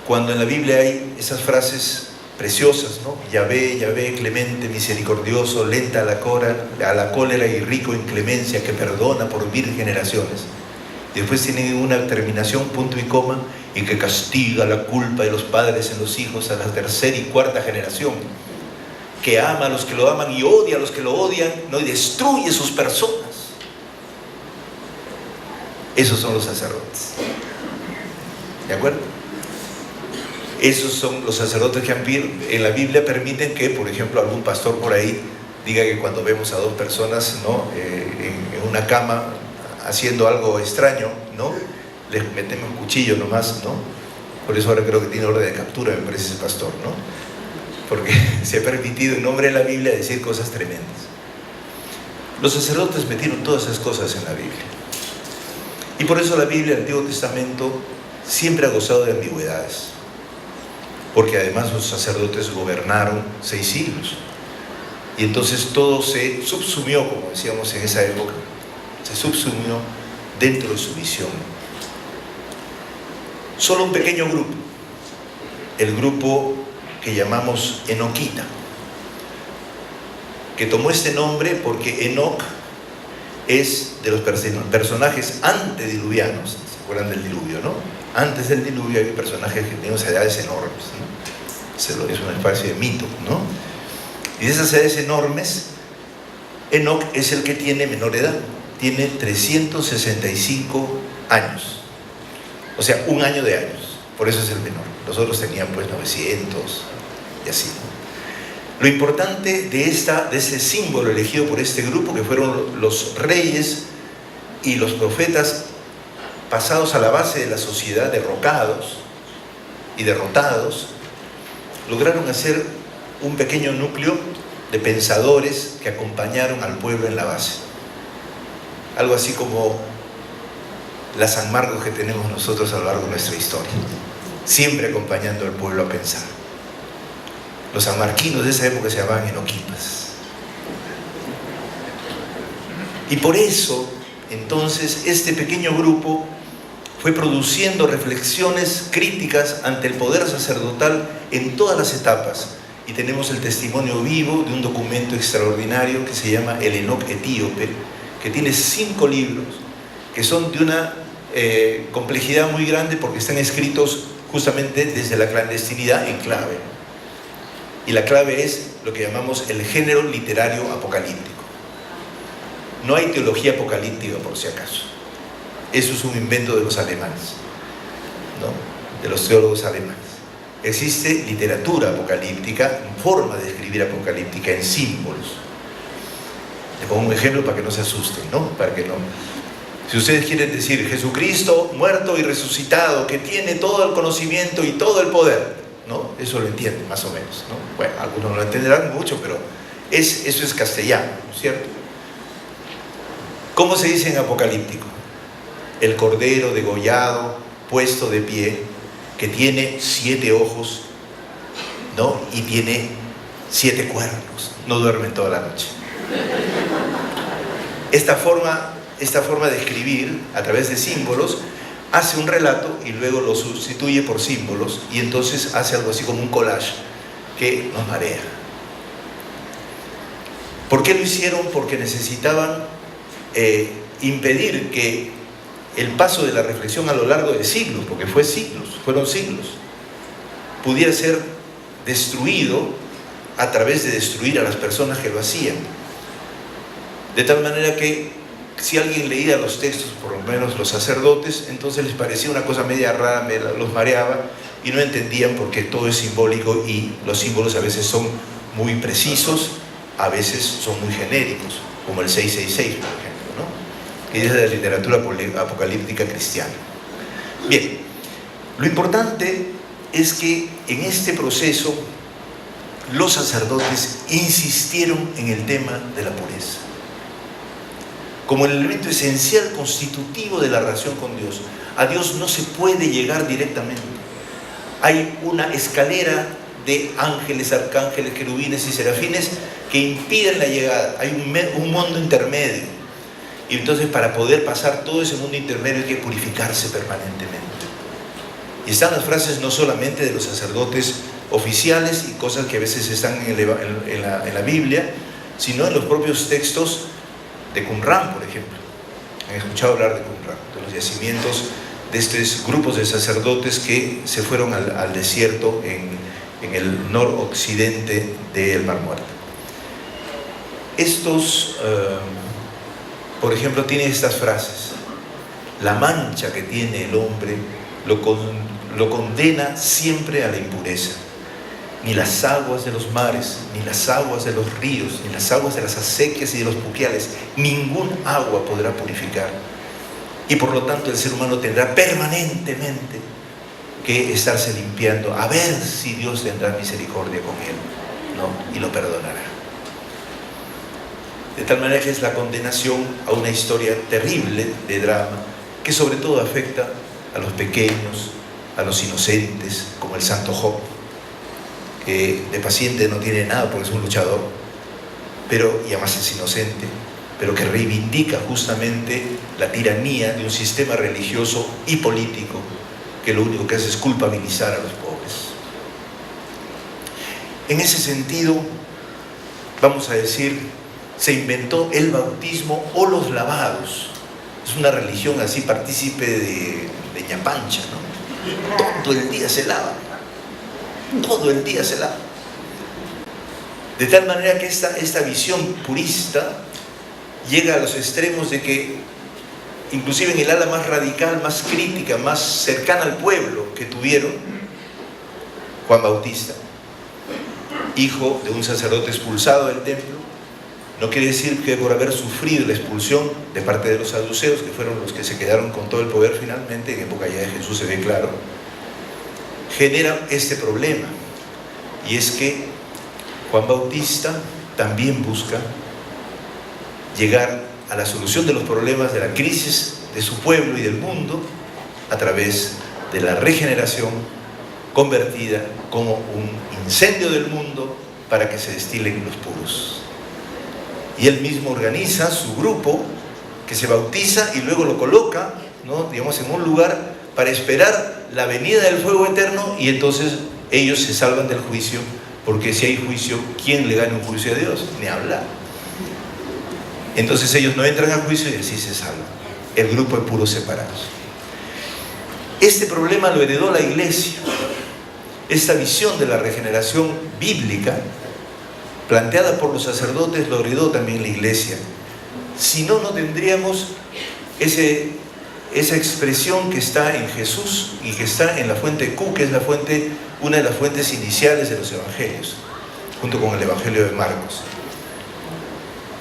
[SPEAKER 4] cuando en la Biblia hay esas frases preciosas, ¿no? Yahvé, Yahvé, clemente, misericordioso, lenta a la cólera y rico en clemencia, que perdona por 1000 generaciones. Y después tiene una terminación, punto y coma, y que castiga la culpa de los padres en los hijos a la 3ª y 4ª generación. que ama a los que lo aman y odia a los que lo odian, ¿no? Y destruye sus personas. Esos son los sacerdotes. ¿De acuerdo? Esos son los sacerdotes que en la Biblia permiten que, por ejemplo, algún pastor por ahí diga que cuando vemos a dos personas, ¿no? En una cama haciendo algo extraño, ¿no? Les metemos un cuchillo nomás, ¿no? Por eso ahora creo que tiene orden de captura, me parece, ese pastor, ¿no? Porque se ha permitido en nombre de la Biblia decir cosas tremendas. Los sacerdotes metieron todas esas cosas en la Biblia. Y por eso la Biblia del Antiguo Testamento siempre ha gozado de ambigüedades. Porque además los sacerdotes gobernaron 6 siglos. Y entonces todo se subsumió, como decíamos en esa época, se subsumió dentro de su visión. Solo un pequeño grupo, el grupo que llamamos Enoquita, que tomó este nombre porque Enoc es de los personajes antediluvianos. ¿Se acuerdan del diluvio, no? Antes del diluvio hay personajes que tienen unas edades enormes, ¿no? Es una especie de mito, ¿no? Y de esas edades enormes, Enoc es el que tiene menor edad, tiene 365 años, o sea, 1 año de años, por eso es el menor. Los otros tenían pues 900 y así, ¿no? Lo importante de ese símbolo elegido por este grupo, que fueron los reyes y los profetas pasados a la base de la sociedad, derrocados y derrotados, lograron hacer un pequeño núcleo de pensadores que acompañaron al pueblo en la base. Algo así como la San Marcos que tenemos nosotros a lo largo de nuestra historia, siempre acompañando al pueblo a pensar. Los sanmarquinos de esa época se llamaban enoquitas. Y por eso, entonces, este pequeño grupo fue produciendo reflexiones críticas ante el poder sacerdotal en todas las etapas. Y tenemos el testimonio vivo de un documento extraordinario que se llama El Enoc Etíope, que tiene 5 libros, que son de una complejidad muy grande porque están escritos justamente desde la clandestinidad en clave. Y la clave es lo que llamamos el género literario apocalíptico. No hay teología apocalíptica, por si acaso. Eso es un invento de los alemanes, ¿no? De los teólogos alemanes. Existe literatura apocalíptica, forma de escribir apocalíptica en símbolos. Les pongo un ejemplo para que no se asusten, ¿no? Para que no. Si ustedes quieren decir Jesucristo muerto y resucitado, que tiene todo el conocimiento y todo el poder, ¿no? Eso lo entienden más o menos, ¿no? Bueno, algunos no lo entenderán mucho, pero eso es castellano, ¿no es cierto? ¿Cómo se dice en apocalíptico? El cordero degollado, puesto de pie, que tiene 7 ojos, ¿no? Y tiene 7 cuernos, no duermen toda la noche. Esta forma de escribir a través de símbolos hace un relato y luego lo sustituye por símbolos y entonces hace algo así como un collage que nos marea. ¿Por qué lo hicieron? Porque necesitaban impedir que el paso de la reflexión a lo largo de siglos, porque fueron siglos, pudiera ser destruido a través de destruir a las personas que lo hacían. De tal manera que si alguien leía los textos, por lo menos los sacerdotes, entonces les parecía una cosa media rara, los mareaba y no entendían porque todo es simbólico y los símbolos a veces son muy precisos, a veces son muy genéricos, como el 666, por ejemplo, ¿no? Que es de la literatura apocalíptica cristiana. Bien, lo importante es que en este proceso los sacerdotes insistieron en el tema de la pureza como el elemento esencial constitutivo de la relación con Dios. A Dios no se puede llegar directamente. Hay una escalera de ángeles, arcángeles, querubines y serafines que impiden la llegada. Hay un mundo intermedio. Y entonces para poder pasar todo ese mundo intermedio hay que purificarse permanentemente. Y están las frases no solamente de los sacerdotes oficiales y cosas que a veces están en la Biblia, sino en los propios textos de Qumran, por ejemplo. Han escuchado hablar de Qumran, de los yacimientos de estos grupos de sacerdotes que se fueron al desierto en en el noroccidente del Mar Muerto. Estos, por ejemplo, tienen estas frases: la mancha que tiene el hombre lo condena siempre a la impureza. Ni las aguas de los mares, ni las aguas de los ríos, ni las aguas de las acequias y de los puquiales, ningún agua podrá purificar. Y por lo tanto el ser humano tendrá permanentemente que estarse limpiando, a ver si Dios tendrá misericordia con él, ¿no? Y lo perdonará. De tal manera que es la condenación a una historia terrible de drama, que sobre todo afecta a los pequeños, a los inocentes, como el santo Job, que de paciente no tiene nada porque es un luchador, pero, y además es inocente, pero que reivindica justamente la tiranía de un sistema religioso y político que lo único que hace es culpabilizar a los pobres. En ese sentido, vamos a decir, se inventó el bautismo o los lavados. Es una religión así partícipe de ñapancha, ¿no? Todo el día se lava. Todo el día se lava. De tal manera que esta visión purista llega a los extremos de que, inclusive en el ala más radical, más crítica, más cercana al pueblo que tuvieron, Juan Bautista, hijo de un sacerdote expulsado del templo, no quiere decir que por haber sufrido la expulsión de parte de los saduceos, que fueron los que se quedaron con todo el poder finalmente, en época ya de Jesús se ve claro, genera este problema. Y es que Juan Bautista también busca llegar a la solución de los problemas de la crisis de su pueblo y del mundo a través de la regeneración convertida como un incendio del mundo para que se destilen los puros. Y él mismo organiza su grupo que se bautiza y luego lo coloca, ¿no?, digamos, en un lugar para esperar la venida del fuego eterno, y entonces ellos se salvan del juicio, porque si hay juicio, ¿quién le gana un juicio a Dios? Ni hablar. Entonces ellos no entran a juicio y así se salvan. El grupo de puros separados. Este problema lo heredó la Iglesia. Esta visión de la regeneración bíblica, planteada por los sacerdotes, lo heredó también la Iglesia. Si no, no tendríamos esa expresión que está en Jesús y que está en la fuente Q, que es una de las fuentes iniciales de los evangelios, junto con el Evangelio de Marcos.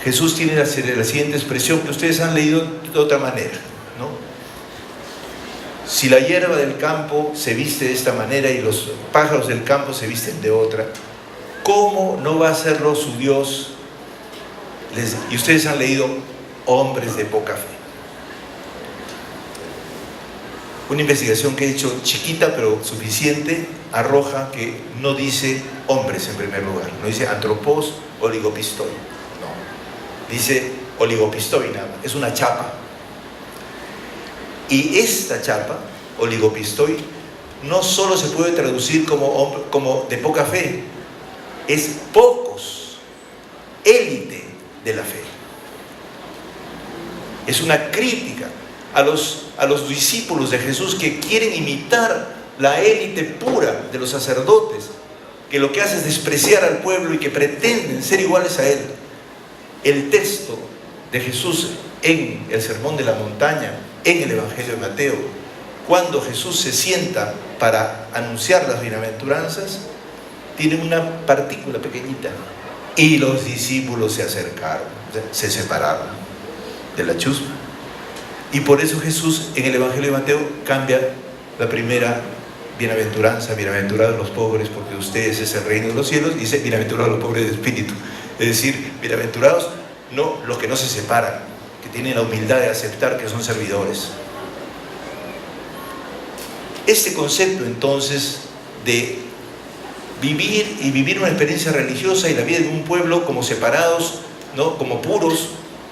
[SPEAKER 4] Jesús tiene la siguiente expresión que ustedes han leído de otra manera, ¿no? Si la hierba del campo se viste de esta manera y los pájaros del campo se visten de otra, ¿cómo no va a hacerlo su Dios? Y ustedes han leído hombres de poca fe. Una investigación que he hecho chiquita pero suficiente arroja que no dice hombres en primer lugar, no dice antropos oligopistoi, no, dice oligopistoi nada más, es una chapa. Y esta chapa, oligopistoi, no solo se puede traducir como de poca fe, es pocos, élite de la fe. Es una crítica a los discípulos de Jesús que quieren imitar la élite pura de los sacerdotes, que lo que hace es despreciar al pueblo y que pretenden ser iguales a él. El texto de Jesús en el Sermón de la Montaña, en el Evangelio de Mateo, cuando Jesús se sienta para anunciar las bienaventuranzas, tiene una partícula pequeñita: y los discípulos se acercaron, se separaron de la chusma. Y por eso Jesús en el Evangelio de Mateo cambia la primera bienaventuranza: bienaventurados los pobres, porque de ustedes es el reino de los cielos, y dice bienaventurados los pobres de espíritu. Es decir, bienaventurados no los que no se separan, que tienen la humildad de aceptar que son servidores. Este concepto entonces de vivir una experiencia religiosa y la vida de un pueblo como separados, ¿no?, como puros,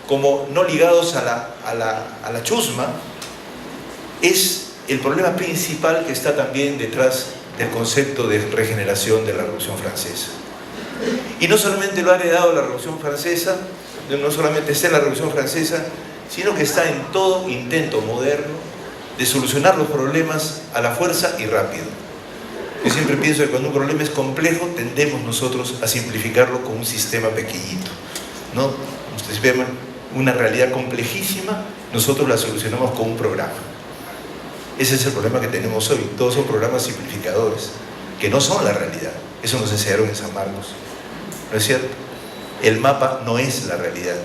[SPEAKER 4] como no ligados a la chusma, es el problema principal que está también detrás del concepto de regeneración de la Revolución Francesa. Y no solamente lo ha heredado la Revolución Francesa, no solamente está en la Revolución Francesa, sino que está en todo intento moderno de solucionar los problemas a la fuerza y rápido. Yo siempre pienso que cuando un problema es complejo, tendemos nosotros a simplificarlo con un sistema pequeñito, ¿no? Ustedes ven una realidad complejísima, nosotros la solucionamos con un programa. Ese es el problema que tenemos hoy. Todos son programas simplificadores, que no son la realidad. Eso nos enseñaron en San Marcos. ¿No es cierto? El mapa no es la realidad.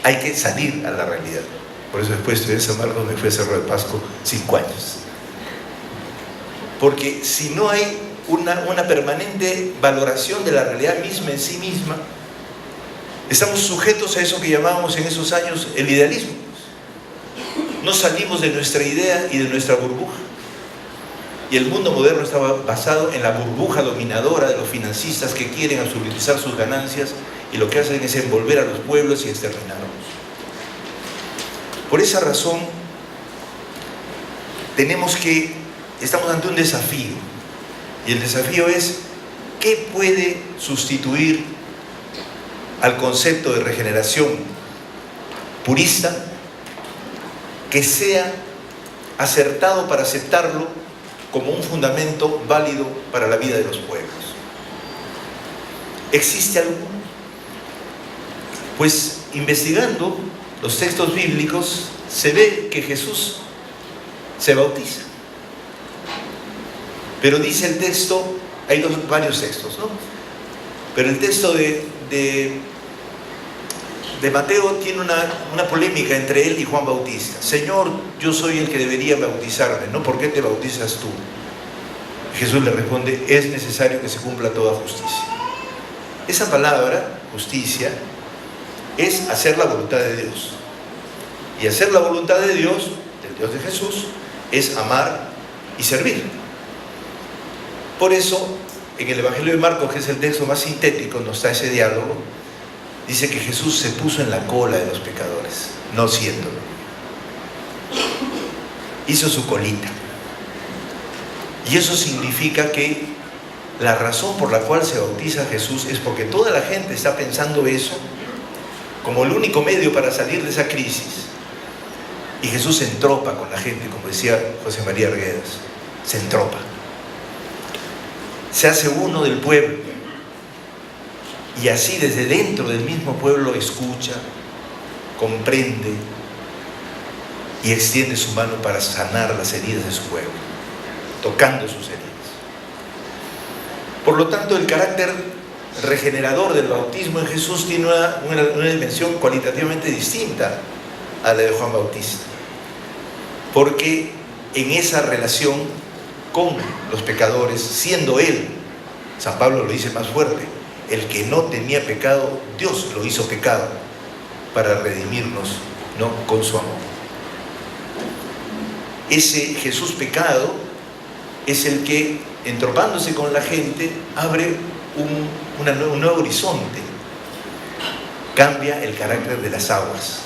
[SPEAKER 4] Hay que salir a la realidad. Por eso después estudié en San Marcos, me fui a Cerro de Pasco 5 años. Porque si no hay una permanente valoración de la realidad misma en sí misma, estamos sujetos a eso que llamábamos en esos años el idealismo. No salimos de nuestra idea y de nuestra burbuja. Y el mundo moderno estaba basado en la burbuja dominadora de los financistas que quieren absolutizar sus ganancias y lo que hacen es envolver a los pueblos y exterminarlos. Por esa razón, estamos ante un desafío. Y el desafío es, ¿qué puede sustituir al concepto de regeneración purista que sea acertado para aceptarlo como un fundamento válido para la vida de los pueblos? ¿Existe alguno? Pues investigando los textos bíblicos se ve que Jesús se bautiza. Pero dice el texto, hay varios textos, ¿no? Pero el texto de Mateo tiene una polémica entre él y Juan Bautista. Señor, yo soy el que debería bautizarme, ¿no? ¿Por qué te bautizas tú? Jesús le responde, es necesario que se cumpla toda justicia. Esa palabra, justicia, es hacer la voluntad de Dios. Y hacer la voluntad de Dios, del Dios de Jesús, es amar y servir. Por eso, en el Evangelio de Marcos, que es el texto más sintético, no está ese diálogo, dice que Jesús se puso en la cola de los pecadores, no siéndolo. Hizo su colita. Y eso significa que la razón por la cual se bautiza a Jesús es porque toda la gente está pensando eso como el único medio para salir de esa crisis. Y Jesús se entropa con la gente, como decía José María Arguedas, se entropa. Se hace uno del pueblo. Y así desde dentro del mismo pueblo escucha, comprende y extiende su mano para sanar las heridas de su pueblo, tocando sus heridas. Por lo tanto, el carácter regenerador del bautismo en Jesús tiene una dimensión cualitativamente distinta a la de Juan Bautista, porque en esa relación con los pecadores, siendo Él, San Pablo lo dice más fuerte, el que no tenía pecado, Dios lo hizo pecado para redimirnos, ¿no?, con su amor. Ese Jesús pecado es el que, entropándose con la gente, abre un nuevo horizonte, cambia el carácter de las aguas.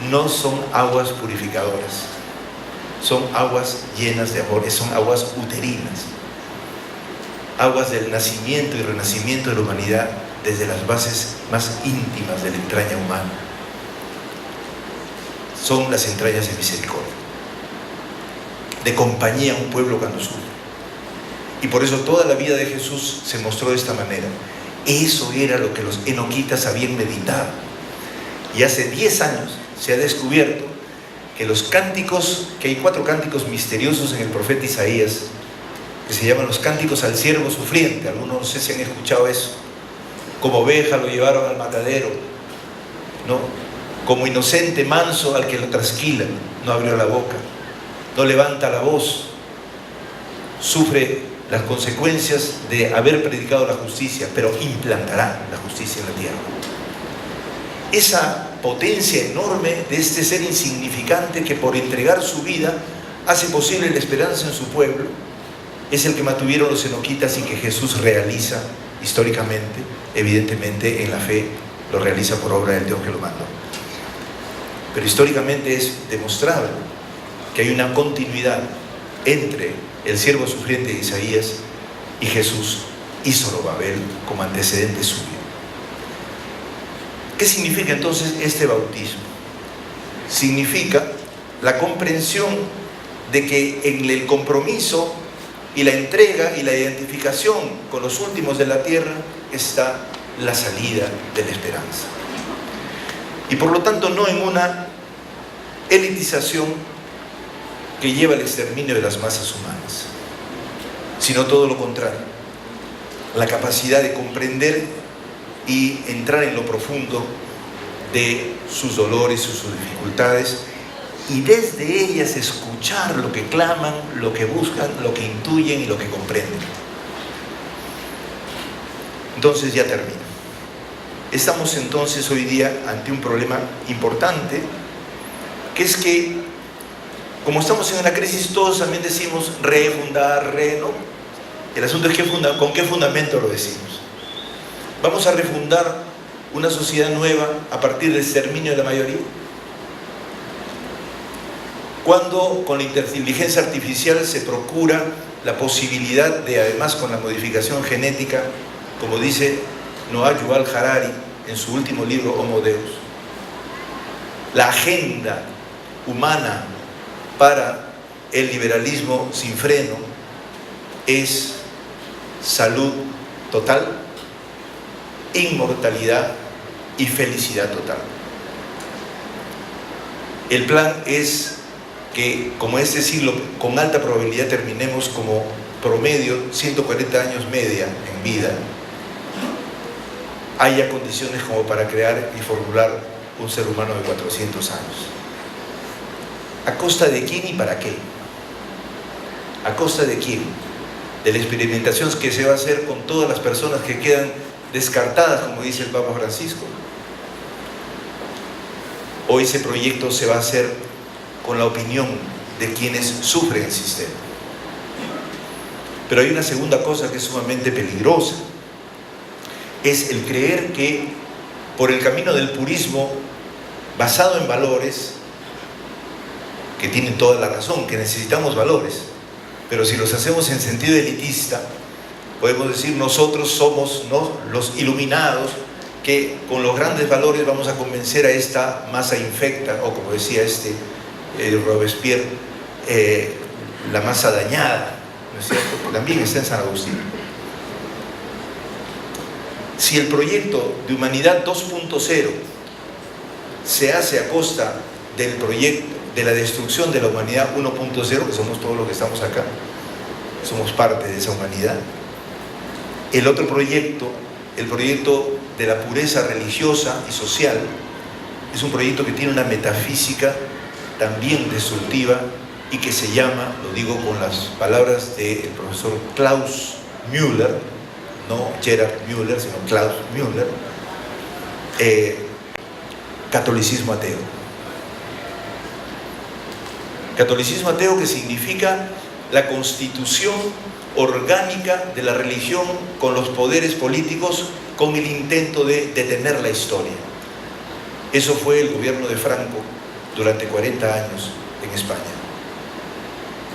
[SPEAKER 4] No son aguas purificadoras, son aguas llenas de amor, son aguas uterinas, aguas del nacimiento y renacimiento de la humanidad desde las bases más íntimas de la entraña humana. Son las entrañas de misericordia, de compañía a un pueblo cuando sufre. Y por eso toda la vida de Jesús se mostró de esta manera. Eso era lo que los enoquitas habían meditado. Y hace 10 años se ha descubierto que los cánticos, que hay 4 cánticos misteriosos en el profeta Isaías, que se llaman los cánticos al siervo sufriente. Algunos no sé si han escuchado eso. Como oveja lo llevaron al matadero, ¿no? Como inocente manso al que lo trasquilan, no abrió la boca, no levanta la voz, sufre las consecuencias de haber predicado la justicia, pero implantará la justicia en la tierra. Esa potencia enorme de este ser insignificante que por entregar su vida hace posible la esperanza en su pueblo, es el que mantuvieron los enoquitas y que Jesús realiza históricamente, evidentemente en la fe lo realiza por obra del Dios que lo mandó. Pero históricamente es demostrable que hay una continuidad entre el siervo sufriente de Isaías y Jesús y Zorobabel como antecedente suyo. ¿Qué significa entonces este bautismo? Significa la comprensión de que en el compromiso y la entrega y la identificación con los últimos de la tierra está la salida de la esperanza. Y por lo tanto no en una elitización que lleva al exterminio de las masas humanas, sino todo lo contrario, la capacidad de comprender y entrar en lo profundo de sus dolores, sus dificultades, y desde ellas escuchar lo que claman, lo que buscan, lo que intuyen y lo que comprenden. Entonces ya termino. Estamos entonces hoy día ante un problema importante, que es que, como estamos en una crisis, todos también decimos refundar, ¿no? El asunto es con qué fundamento lo decimos. ¿Vamos a refundar una sociedad nueva a partir del exterminio de la mayoría? Cuando con la inteligencia artificial se procura la posibilidad de, además con la modificación genética, como dice Noah Yuval Harari en su último libro Homo Deus, la agenda humana para el liberalismo sin freno es salud total, inmortalidad y felicidad total. El plan es que, como este siglo con alta probabilidad terminemos como promedio 140 años media en vida, haya condiciones como para crear y formular un ser humano de 400 años. ¿A costa de quién y para qué? ¿A costa de quién? De la experimentación que se va a hacer con todas las personas que quedan descartadas, como dice el Papa Francisco. O ese proyecto se va a hacer con la opinión de quienes sufren el sistema. Pero hay una segunda cosa que es sumamente peligrosa, es el creer que por el camino del purismo basado en valores, que tienen toda la razón, que necesitamos valores, pero si los hacemos en sentido elitista, podemos decir nosotros somos, ¿no?, los iluminados, que con los grandes valores vamos a convencer a esta masa infecta, o como decía Robespierre, la masa dañada, ¿no es cierto? Que también está en San Agustín. Si el proyecto de Humanidad 2.0 se hace a costa del proyecto de la destrucción de la Humanidad 1.0, que somos todos los que estamos acá, somos parte de esa humanidad, el otro proyecto, el proyecto de la pureza religiosa y social, es un proyecto que tiene una metafísica también destructiva y que se llama, lo digo con las palabras del profesor Klaus Müller, no Gerhard Müller, sino Klaus Müller, catolicismo ateo. Catolicismo ateo, que significa la constitución orgánica de la religión con los poderes políticos, con el intento de detener la historia. Eso fue el gobierno de Franco durante 40 años en España.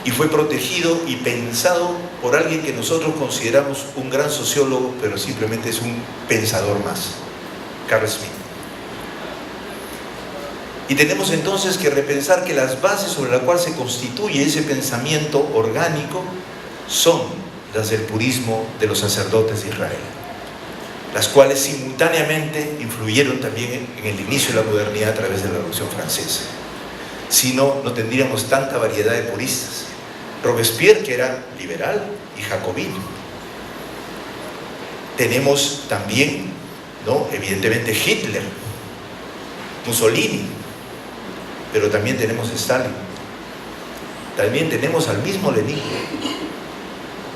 [SPEAKER 4] Y fue protegido y pensado por alguien que nosotros consideramos un gran sociólogo, pero simplemente es un pensador más, Carl Schmitt. Y tenemos entonces que repensar que las bases sobre las cuales se constituye ese pensamiento orgánico son las del purismo de los sacerdotes de Israel, las cuales simultáneamente influyeron también en el inicio de la modernidad a través de la Revolución Francesa. Si no, no tendríamos tanta variedad de puristas. Robespierre, que era liberal y jacobino. Tenemos también, ¿no?, evidentemente Hitler, Mussolini, pero también tenemos Stalin. También tenemos al mismo Lenin.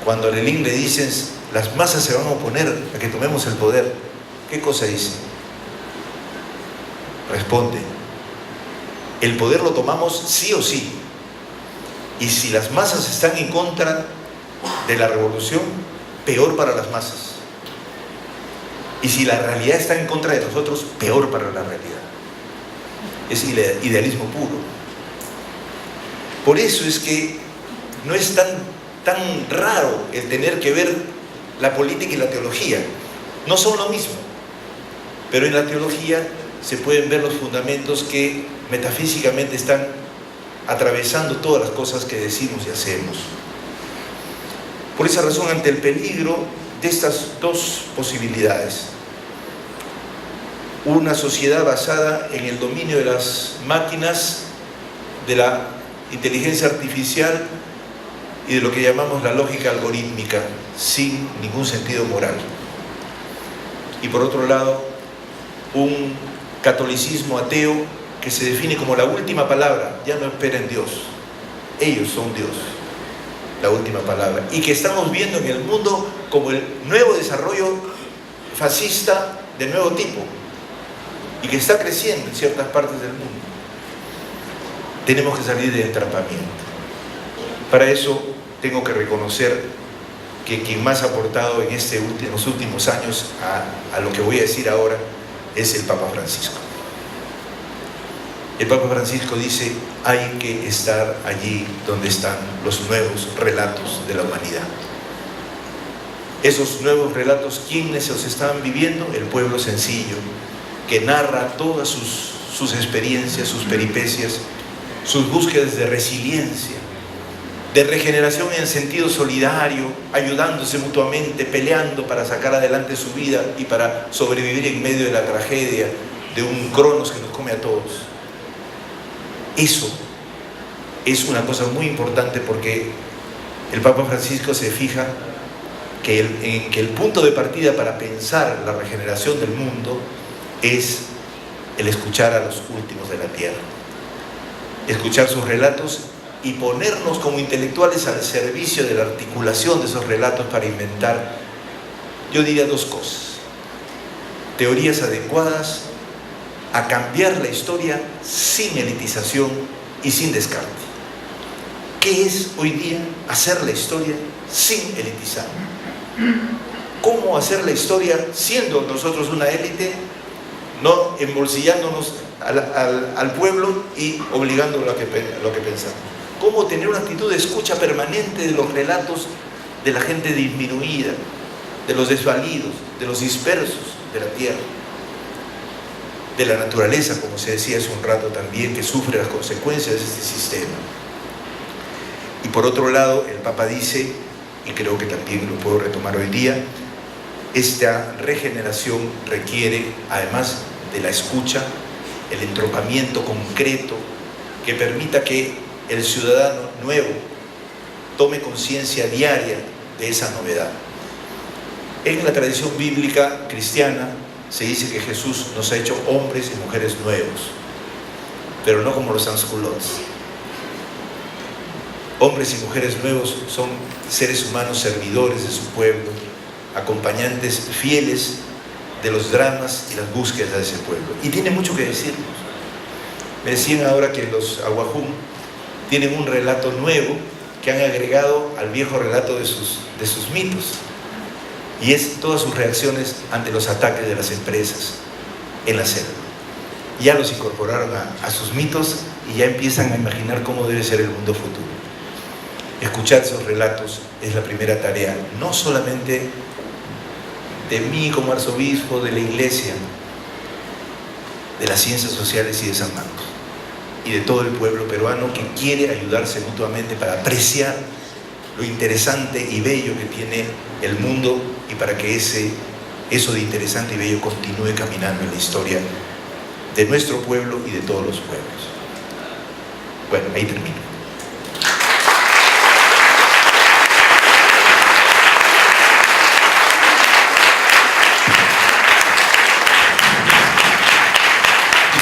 [SPEAKER 4] Cuando a Lenin le dicen las masas se van a oponer a que tomemos el poder, ¿qué cosa dice? Responde: el poder lo tomamos sí o sí, y si las masas están en contra de la revolución, peor para las masas, y si la realidad está en contra de nosotros, peor para la realidad. Es idealismo puro. Por eso es que no es tan raro el tener que ver la política y la teología. No son lo mismo, pero en la teología se pueden ver los fundamentos que metafísicamente están atravesando todas las cosas que decimos y hacemos. Por esa razón, ante el peligro de estas dos posibilidades, una sociedad basada en el dominio de las máquinas, de la inteligencia artificial y de lo que llamamos la lógica algorítmica, sin ningún sentido moral. Y por otro lado, un catolicismo ateo que se define como la última palabra, ya no espera en Dios, ellos son Dios, la última palabra, y que estamos viendo en el mundo como el nuevo desarrollo fascista de nuevo tipo, y que está creciendo en ciertas partes del mundo. Tenemos que salir del atrapamiento. Para eso tengo que reconocer que quien más ha aportado en los últimos años a lo que voy a decir ahora es el Papa Francisco. El Papa Francisco dice: hay que estar allí donde están los nuevos relatos de la humanidad. Esos nuevos relatos, ¿quiénes los están viviendo? El pueblo sencillo, que narra todas sus experiencias, sus peripecias, sus búsquedas de resiliencia, de regeneración en sentido solidario, ayudándose mutuamente, peleando para sacar adelante su vida y para sobrevivir en medio de la tragedia de un Cronos que nos come a todos. Eso es una cosa muy importante, porque el Papa Francisco se fija en que el punto de partida para pensar la regeneración del mundo es el escuchar a los últimos de la tierra, escuchar sus relatos y ponernos como intelectuales al servicio de la articulación de esos relatos para inventar, yo diría, dos cosas: teorías adecuadas a cambiar la historia sin elitización y sin descarte. ¿Qué es hoy día hacer la historia sin elitizar? ¿Cómo hacer la historia siendo nosotros una élite, no embolsillándonos al pueblo y obligándolo a lo que pensamos? ¿Cómo tener una actitud de escucha permanente de los relatos de la gente disminuida, de los desvalidos, de los dispersos de la tierra, de la naturaleza, como se decía hace un rato también, que sufre las consecuencias de este sistema? Y por otro lado, el Papa dice, y creo que también lo puedo retomar hoy día, esta regeneración requiere, además de la escucha, el entropamiento concreto que permita que el ciudadano nuevo tome conciencia diaria de esa novedad. En la tradición bíblica cristiana se dice que Jesús nos ha hecho hombres y mujeres nuevos, pero no como los sans-culottes. Hombres y mujeres nuevos son seres humanos servidores de su pueblo, acompañantes fieles de los dramas y las búsquedas de ese pueblo. Y tiene mucho que decirnos. Me decían ahora que los aguajún tienen un relato nuevo que han agregado al viejo relato de sus mitos, y es todas sus reacciones ante los ataques de las empresas en la selva. Ya los incorporaron a sus mitos y ya empiezan a imaginar cómo debe ser el mundo futuro. Escuchar esos relatos es la primera tarea, no solamente de mí como arzobispo, de la Iglesia, de las ciencias sociales y de San Marcos, y de todo el pueblo peruano que quiere ayudarse mutuamente para apreciar lo interesante y bello que tiene el mundo, y para que eso de interesante y bello continúe caminando en la historia de nuestro pueblo y de todos los pueblos. Bueno, ahí termino.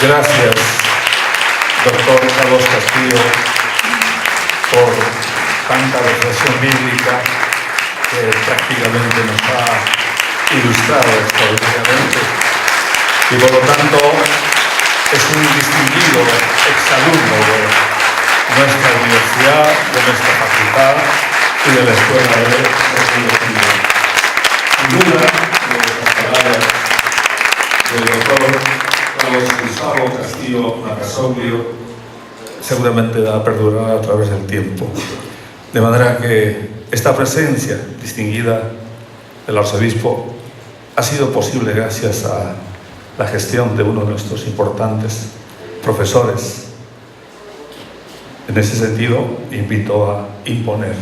[SPEAKER 6] Gracias, doctor Carlos Castillo, por tanta reflexión bíblica que prácticamente nos ha ilustrado extraordinariamente, y por lo tanto es un distinguido exalumno de nuestra universidad, de nuestra facultad y de la Escuela de Teología. Sin duda, las palabras del doctor Carlos Gustavo Castillo Macasoglio seguramente va a perdurar a través del tiempo, de manera que esta presencia distinguida del arzobispo ha sido posible gracias a la gestión de uno de nuestros importantes profesores. En ese sentido, invito a imponer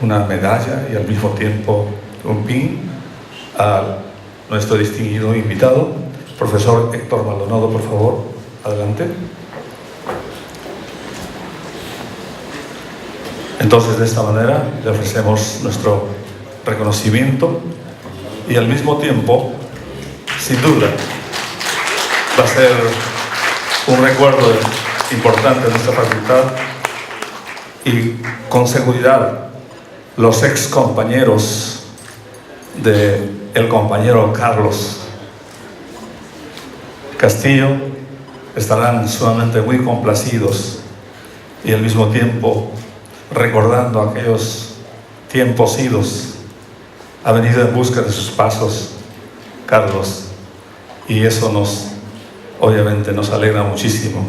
[SPEAKER 6] una medalla y al mismo tiempo un pin a nuestro distinguido invitado, profesor Héctor Maldonado, por favor, adelante. Entonces, de esta manera le ofrecemos nuestro reconocimiento y al mismo tiempo, sin duda, va a ser un recuerdo importante de nuestra facultad y con seguridad los ex compañeros del compañero Carlos Castillo estarán sumamente muy complacidos y al mismo tiempo recordando aquellos tiempos idos. Ha venido en busca de sus pasos Carlos y eso obviamente nos alegra muchísimo.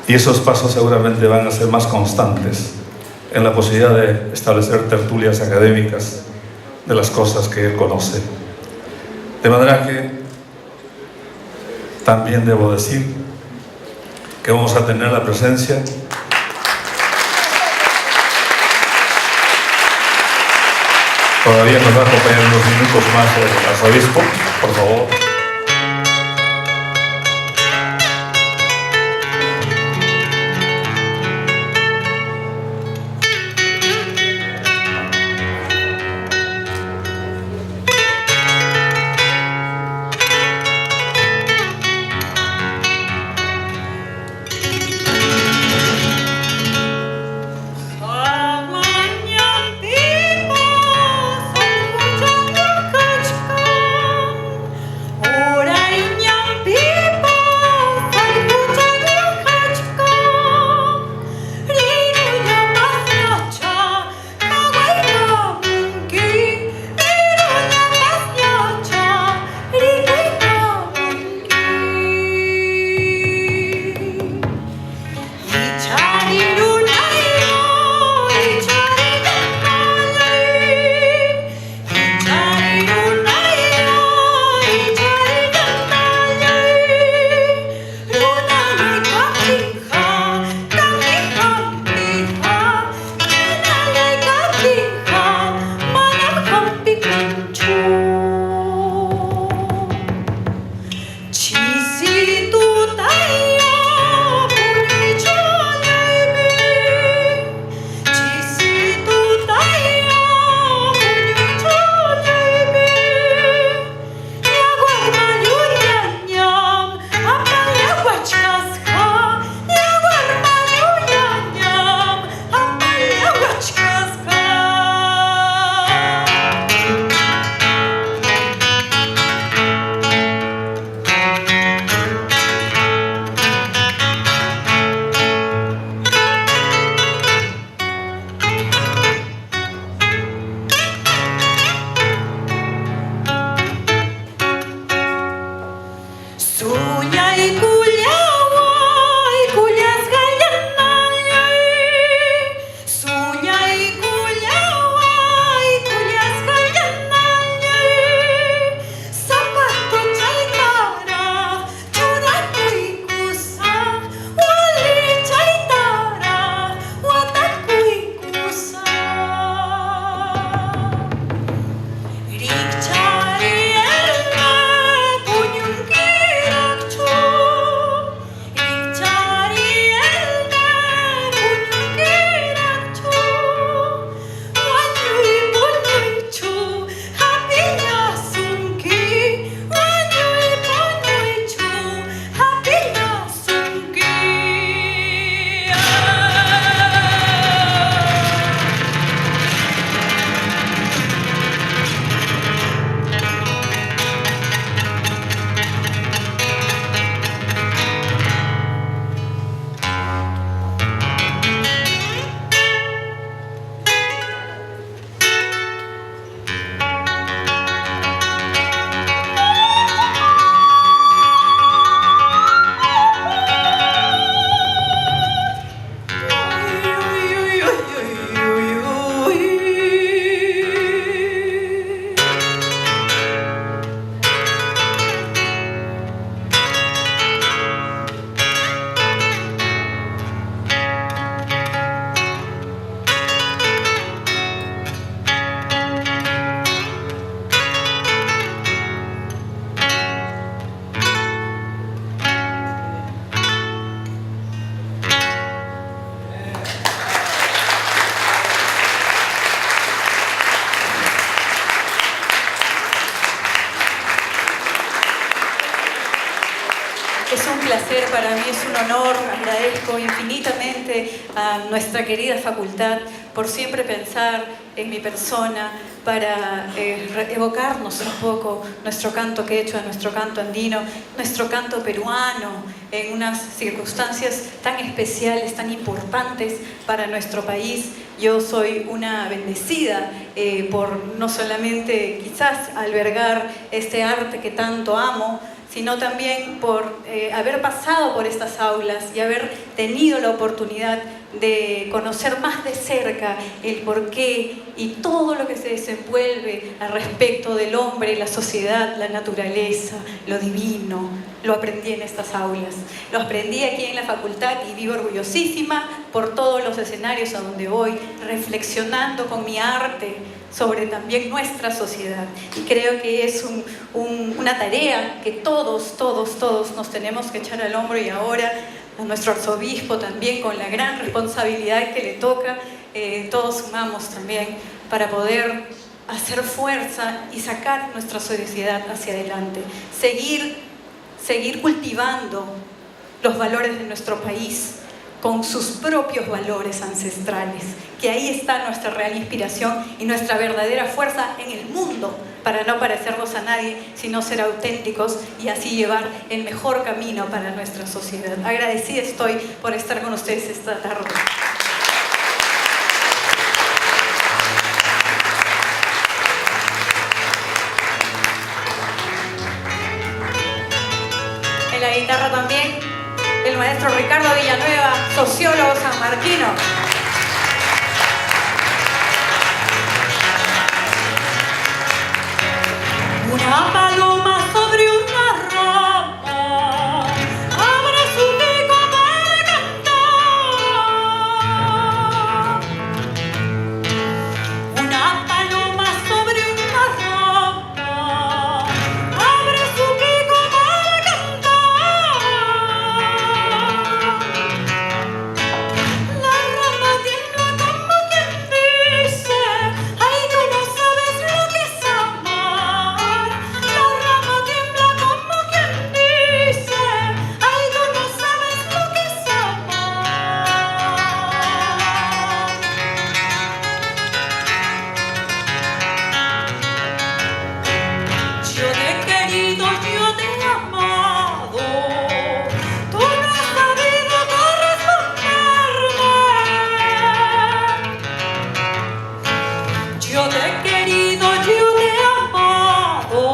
[SPEAKER 6] Y esos pasos seguramente van a ser más constantes en la posibilidad de establecer tertulias académicas de las cosas que él conoce. De manera que también debo decir que vamos a tener la presencia todavía nos va a acompañar unos minutos más el arzobispo, por favor.
[SPEAKER 7] Oh placer, para mí es un honor. Agradezco infinitamente a nuestra querida facultad por siempre pensar en mi persona para evocarnos un poco nuestro canto quechua, nuestro canto andino, nuestro canto peruano, en unas circunstancias tan especiales, tan importantes para nuestro país. Yo soy una bendecida por no solamente quizás albergar este arte que tanto amo, sino también por haber pasado por estas aulas y haber tenido la oportunidad de conocer más de cerca el porqué y todo lo que se desenvuelve al respecto del hombre, la sociedad, la naturaleza, lo divino. Lo aprendí en estas aulas, lo aprendí aquí en la facultad y vivo orgullosísima por todos los escenarios a donde voy, reflexionando con mi arte sobre también nuestra sociedad. Y creo que es una tarea que todos nos tenemos que echar al hombro, y ahora a nuestro arzobispo también, con la gran responsabilidad que le toca, todos sumamos también para poder hacer fuerza y sacar nuestra sociedad hacia adelante, seguir cultivando los valores de nuestro país con sus propios valores ancestrales, que ahí está nuestra real inspiración y nuestra verdadera fuerza en el mundo, para no parecernos a nadie, sino ser auténticos y así llevar el mejor camino para nuestra sociedad. Agradecida estoy por estar con ustedes esta tarde. En la guitarra también el maestro Ricardo Villanueva, sociólogo sanmarquino. Una paloma sobre una rama abre su pico para cantar. Una paloma sobre una rama abre su pico para cantar. La rama tiembla como quien dice: ay, tú no sabes lo que es amar. La rama tiembla como quien dice: ay, tú no sabes lo que es amar. Yo te he querido, yo te he amado, tú no has sabido corresponderme. Yo te he querido, yo te he amado,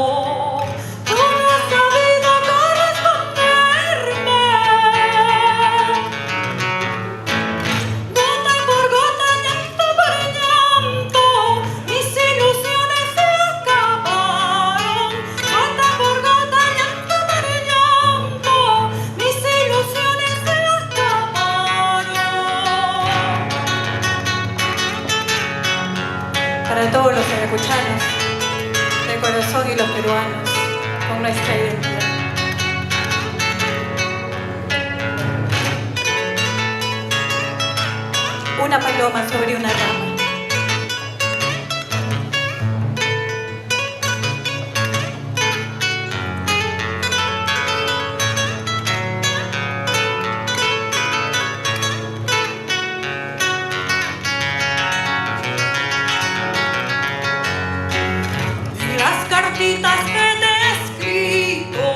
[SPEAKER 7] tú no has sabido corresponderme. Gota por gota, llanto por llanto, mis ilusiones se acabaron. Gota por gota, llanto por llanto, mis ilusiones se acabaron. Para todos los ayacuchanos, de corazón, y los peruanos, con nuestra identidad. Una paloma sobre una rama. Las cartitas que te he escrito,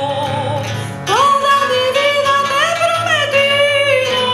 [SPEAKER 7] toda mi vida te he prometido.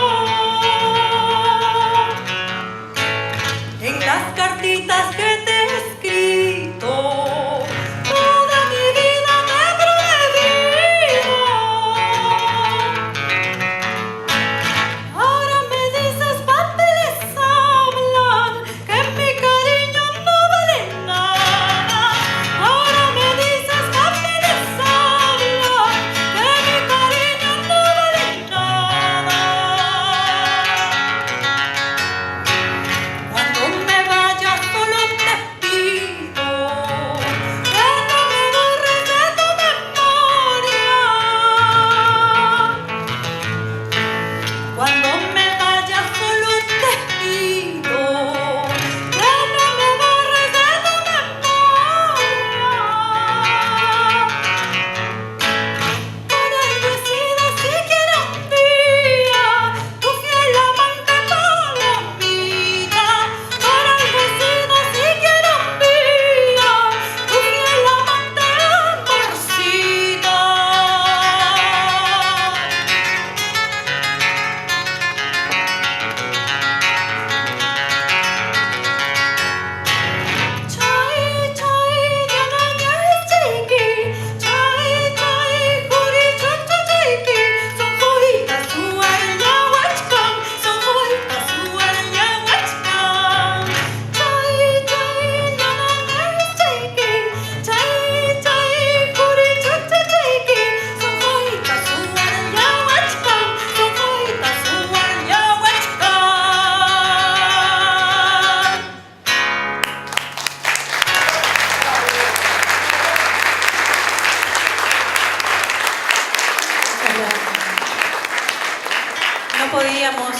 [SPEAKER 7] no podíamos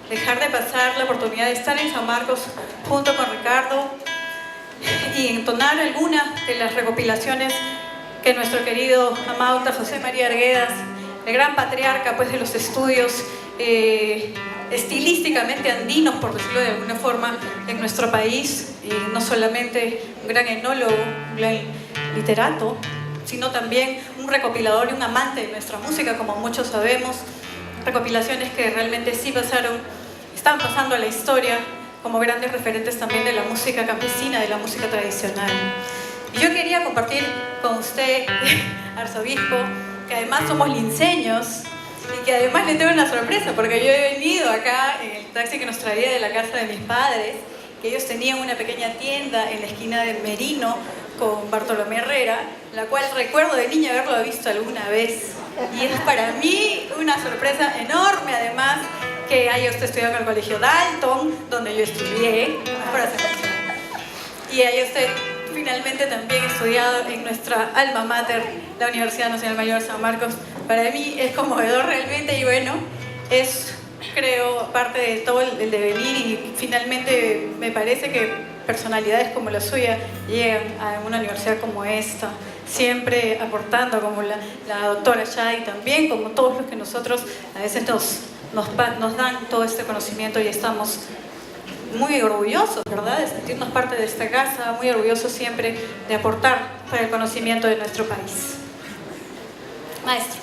[SPEAKER 7] dejar de pasar la oportunidad de estar en San Marcos junto con Ricardo y entonar algunas de las recopilaciones que nuestro querido amauta José María Arguedas, el gran patriarca pues, de los estudios estilísticamente andinos, por decirlo de alguna forma, en nuestro país, y no solamente un gran etnólogo, un gran literato, sino también un recopilador y un amante de nuestra música, como muchos sabemos, recopilaciones que realmente sí están pasando a la historia como grandes referentes también de la música campesina, de la música tradicional. Y yo quería compartir con usted, arzobispo, que además somos linceños, y que además le tengo una sorpresa, porque yo he venido acá en el taxi que nos traía de la casa de mis padres, que ellos tenían una pequeña tienda en la esquina de Merino con Bartolomé Herrera, la cual recuerdo de niña haberlo visto alguna vez. Y es para mí una sorpresa enorme, además, que haya usted estudiado en el Colegio Dalton, donde yo estudié, y haya usted finalmente también estudiado en nuestra alma mater, la Universidad Nacional Mayor San Marcos. Para mí es conmovedor realmente, y bueno, es, creo, parte de todo el devenir, y finalmente me parece que personalidades como la suya llegan a una universidad como esta, siempre aportando, como la doctora Chay también, como todos los que nosotros a veces nos dan todo este conocimiento, y estamos muy orgullosos, ¿verdad?, de sentirnos parte de esta casa, muy orgullosos siempre de aportar para el conocimiento de nuestro país. Maestro.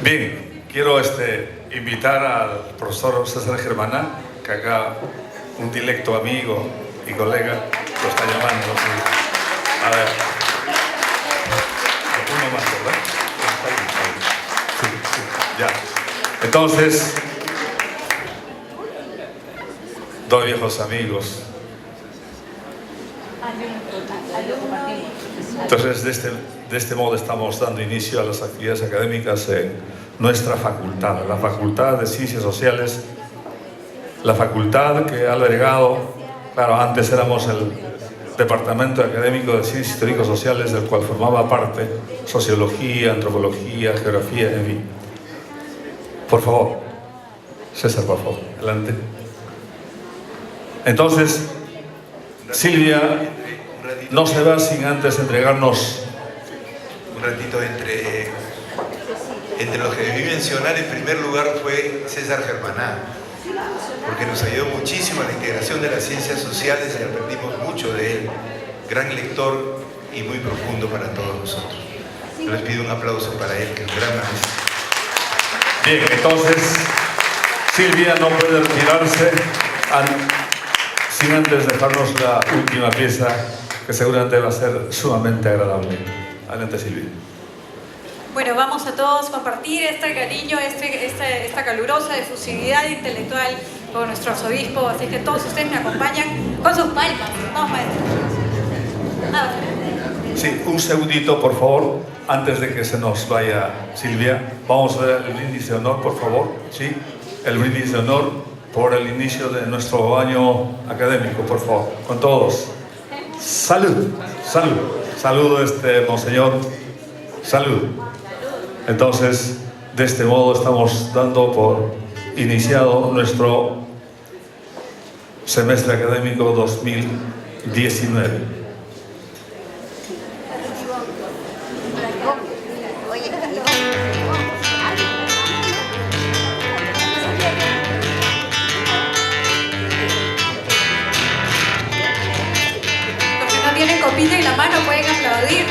[SPEAKER 6] Bien, quiero invitar al profesor César Germana, que haga un directo amigo y colega, lo está llamando, sí, Entonces, dos viejos amigos. Entonces, de este modo estamos dando inicio a las actividades académicas en nuestra facultad, la Facultad de Ciencias Sociales, la facultad que ha albergado, claro, antes éramos el Departamento Académico de Ciencias Histórico-Sociales, del cual formaba parte Sociología, Antropología, Geografía, en fin. Por favor, César, por favor, adelante. Entonces, Silvia no se va sin antes entregarnos
[SPEAKER 4] un ratito entre los que debí mencionar. En primer lugar fue César Germaná, porque nos ayudó muchísimo a la integración de las ciencias sociales y aprendimos mucho de él. Gran lector y muy profundo para todos nosotros. Yo les pido un aplauso para él, que es un gran maestro.
[SPEAKER 6] Bien, entonces Silvia no puede retirarse sin antes dejarnos la última pieza, que seguramente va a ser sumamente agradable. Adelante, Silvia.
[SPEAKER 7] Bueno, vamos a todos compartir este cariño, esta calurosa efusividad intelectual con nuestro arzobispo, así que todos ustedes me acompañan con sus palmas. Vamos, maestro. Nada.
[SPEAKER 6] Sí, un segundito, por favor, antes de que se nos vaya Silvia. Vamos a ver el brindis de honor, por favor. Sí, el brindis de honor por el inicio de nuestro año académico, por favor, con todos. Salud, salud, saludo monseñor, salud. Entonces, de este modo estamos dando por iniciado nuestro semestre académico 2019.
[SPEAKER 7] Los que no tienen copita y la mano pueden aplaudir.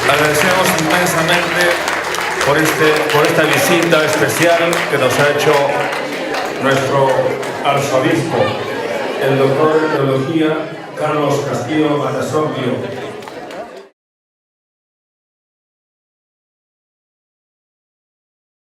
[SPEAKER 6] Agradecemos inmensamente por esta visita especial que nos ha hecho nuestro arzobispo, el doctor de teología Carlos Castillo Matasocchio.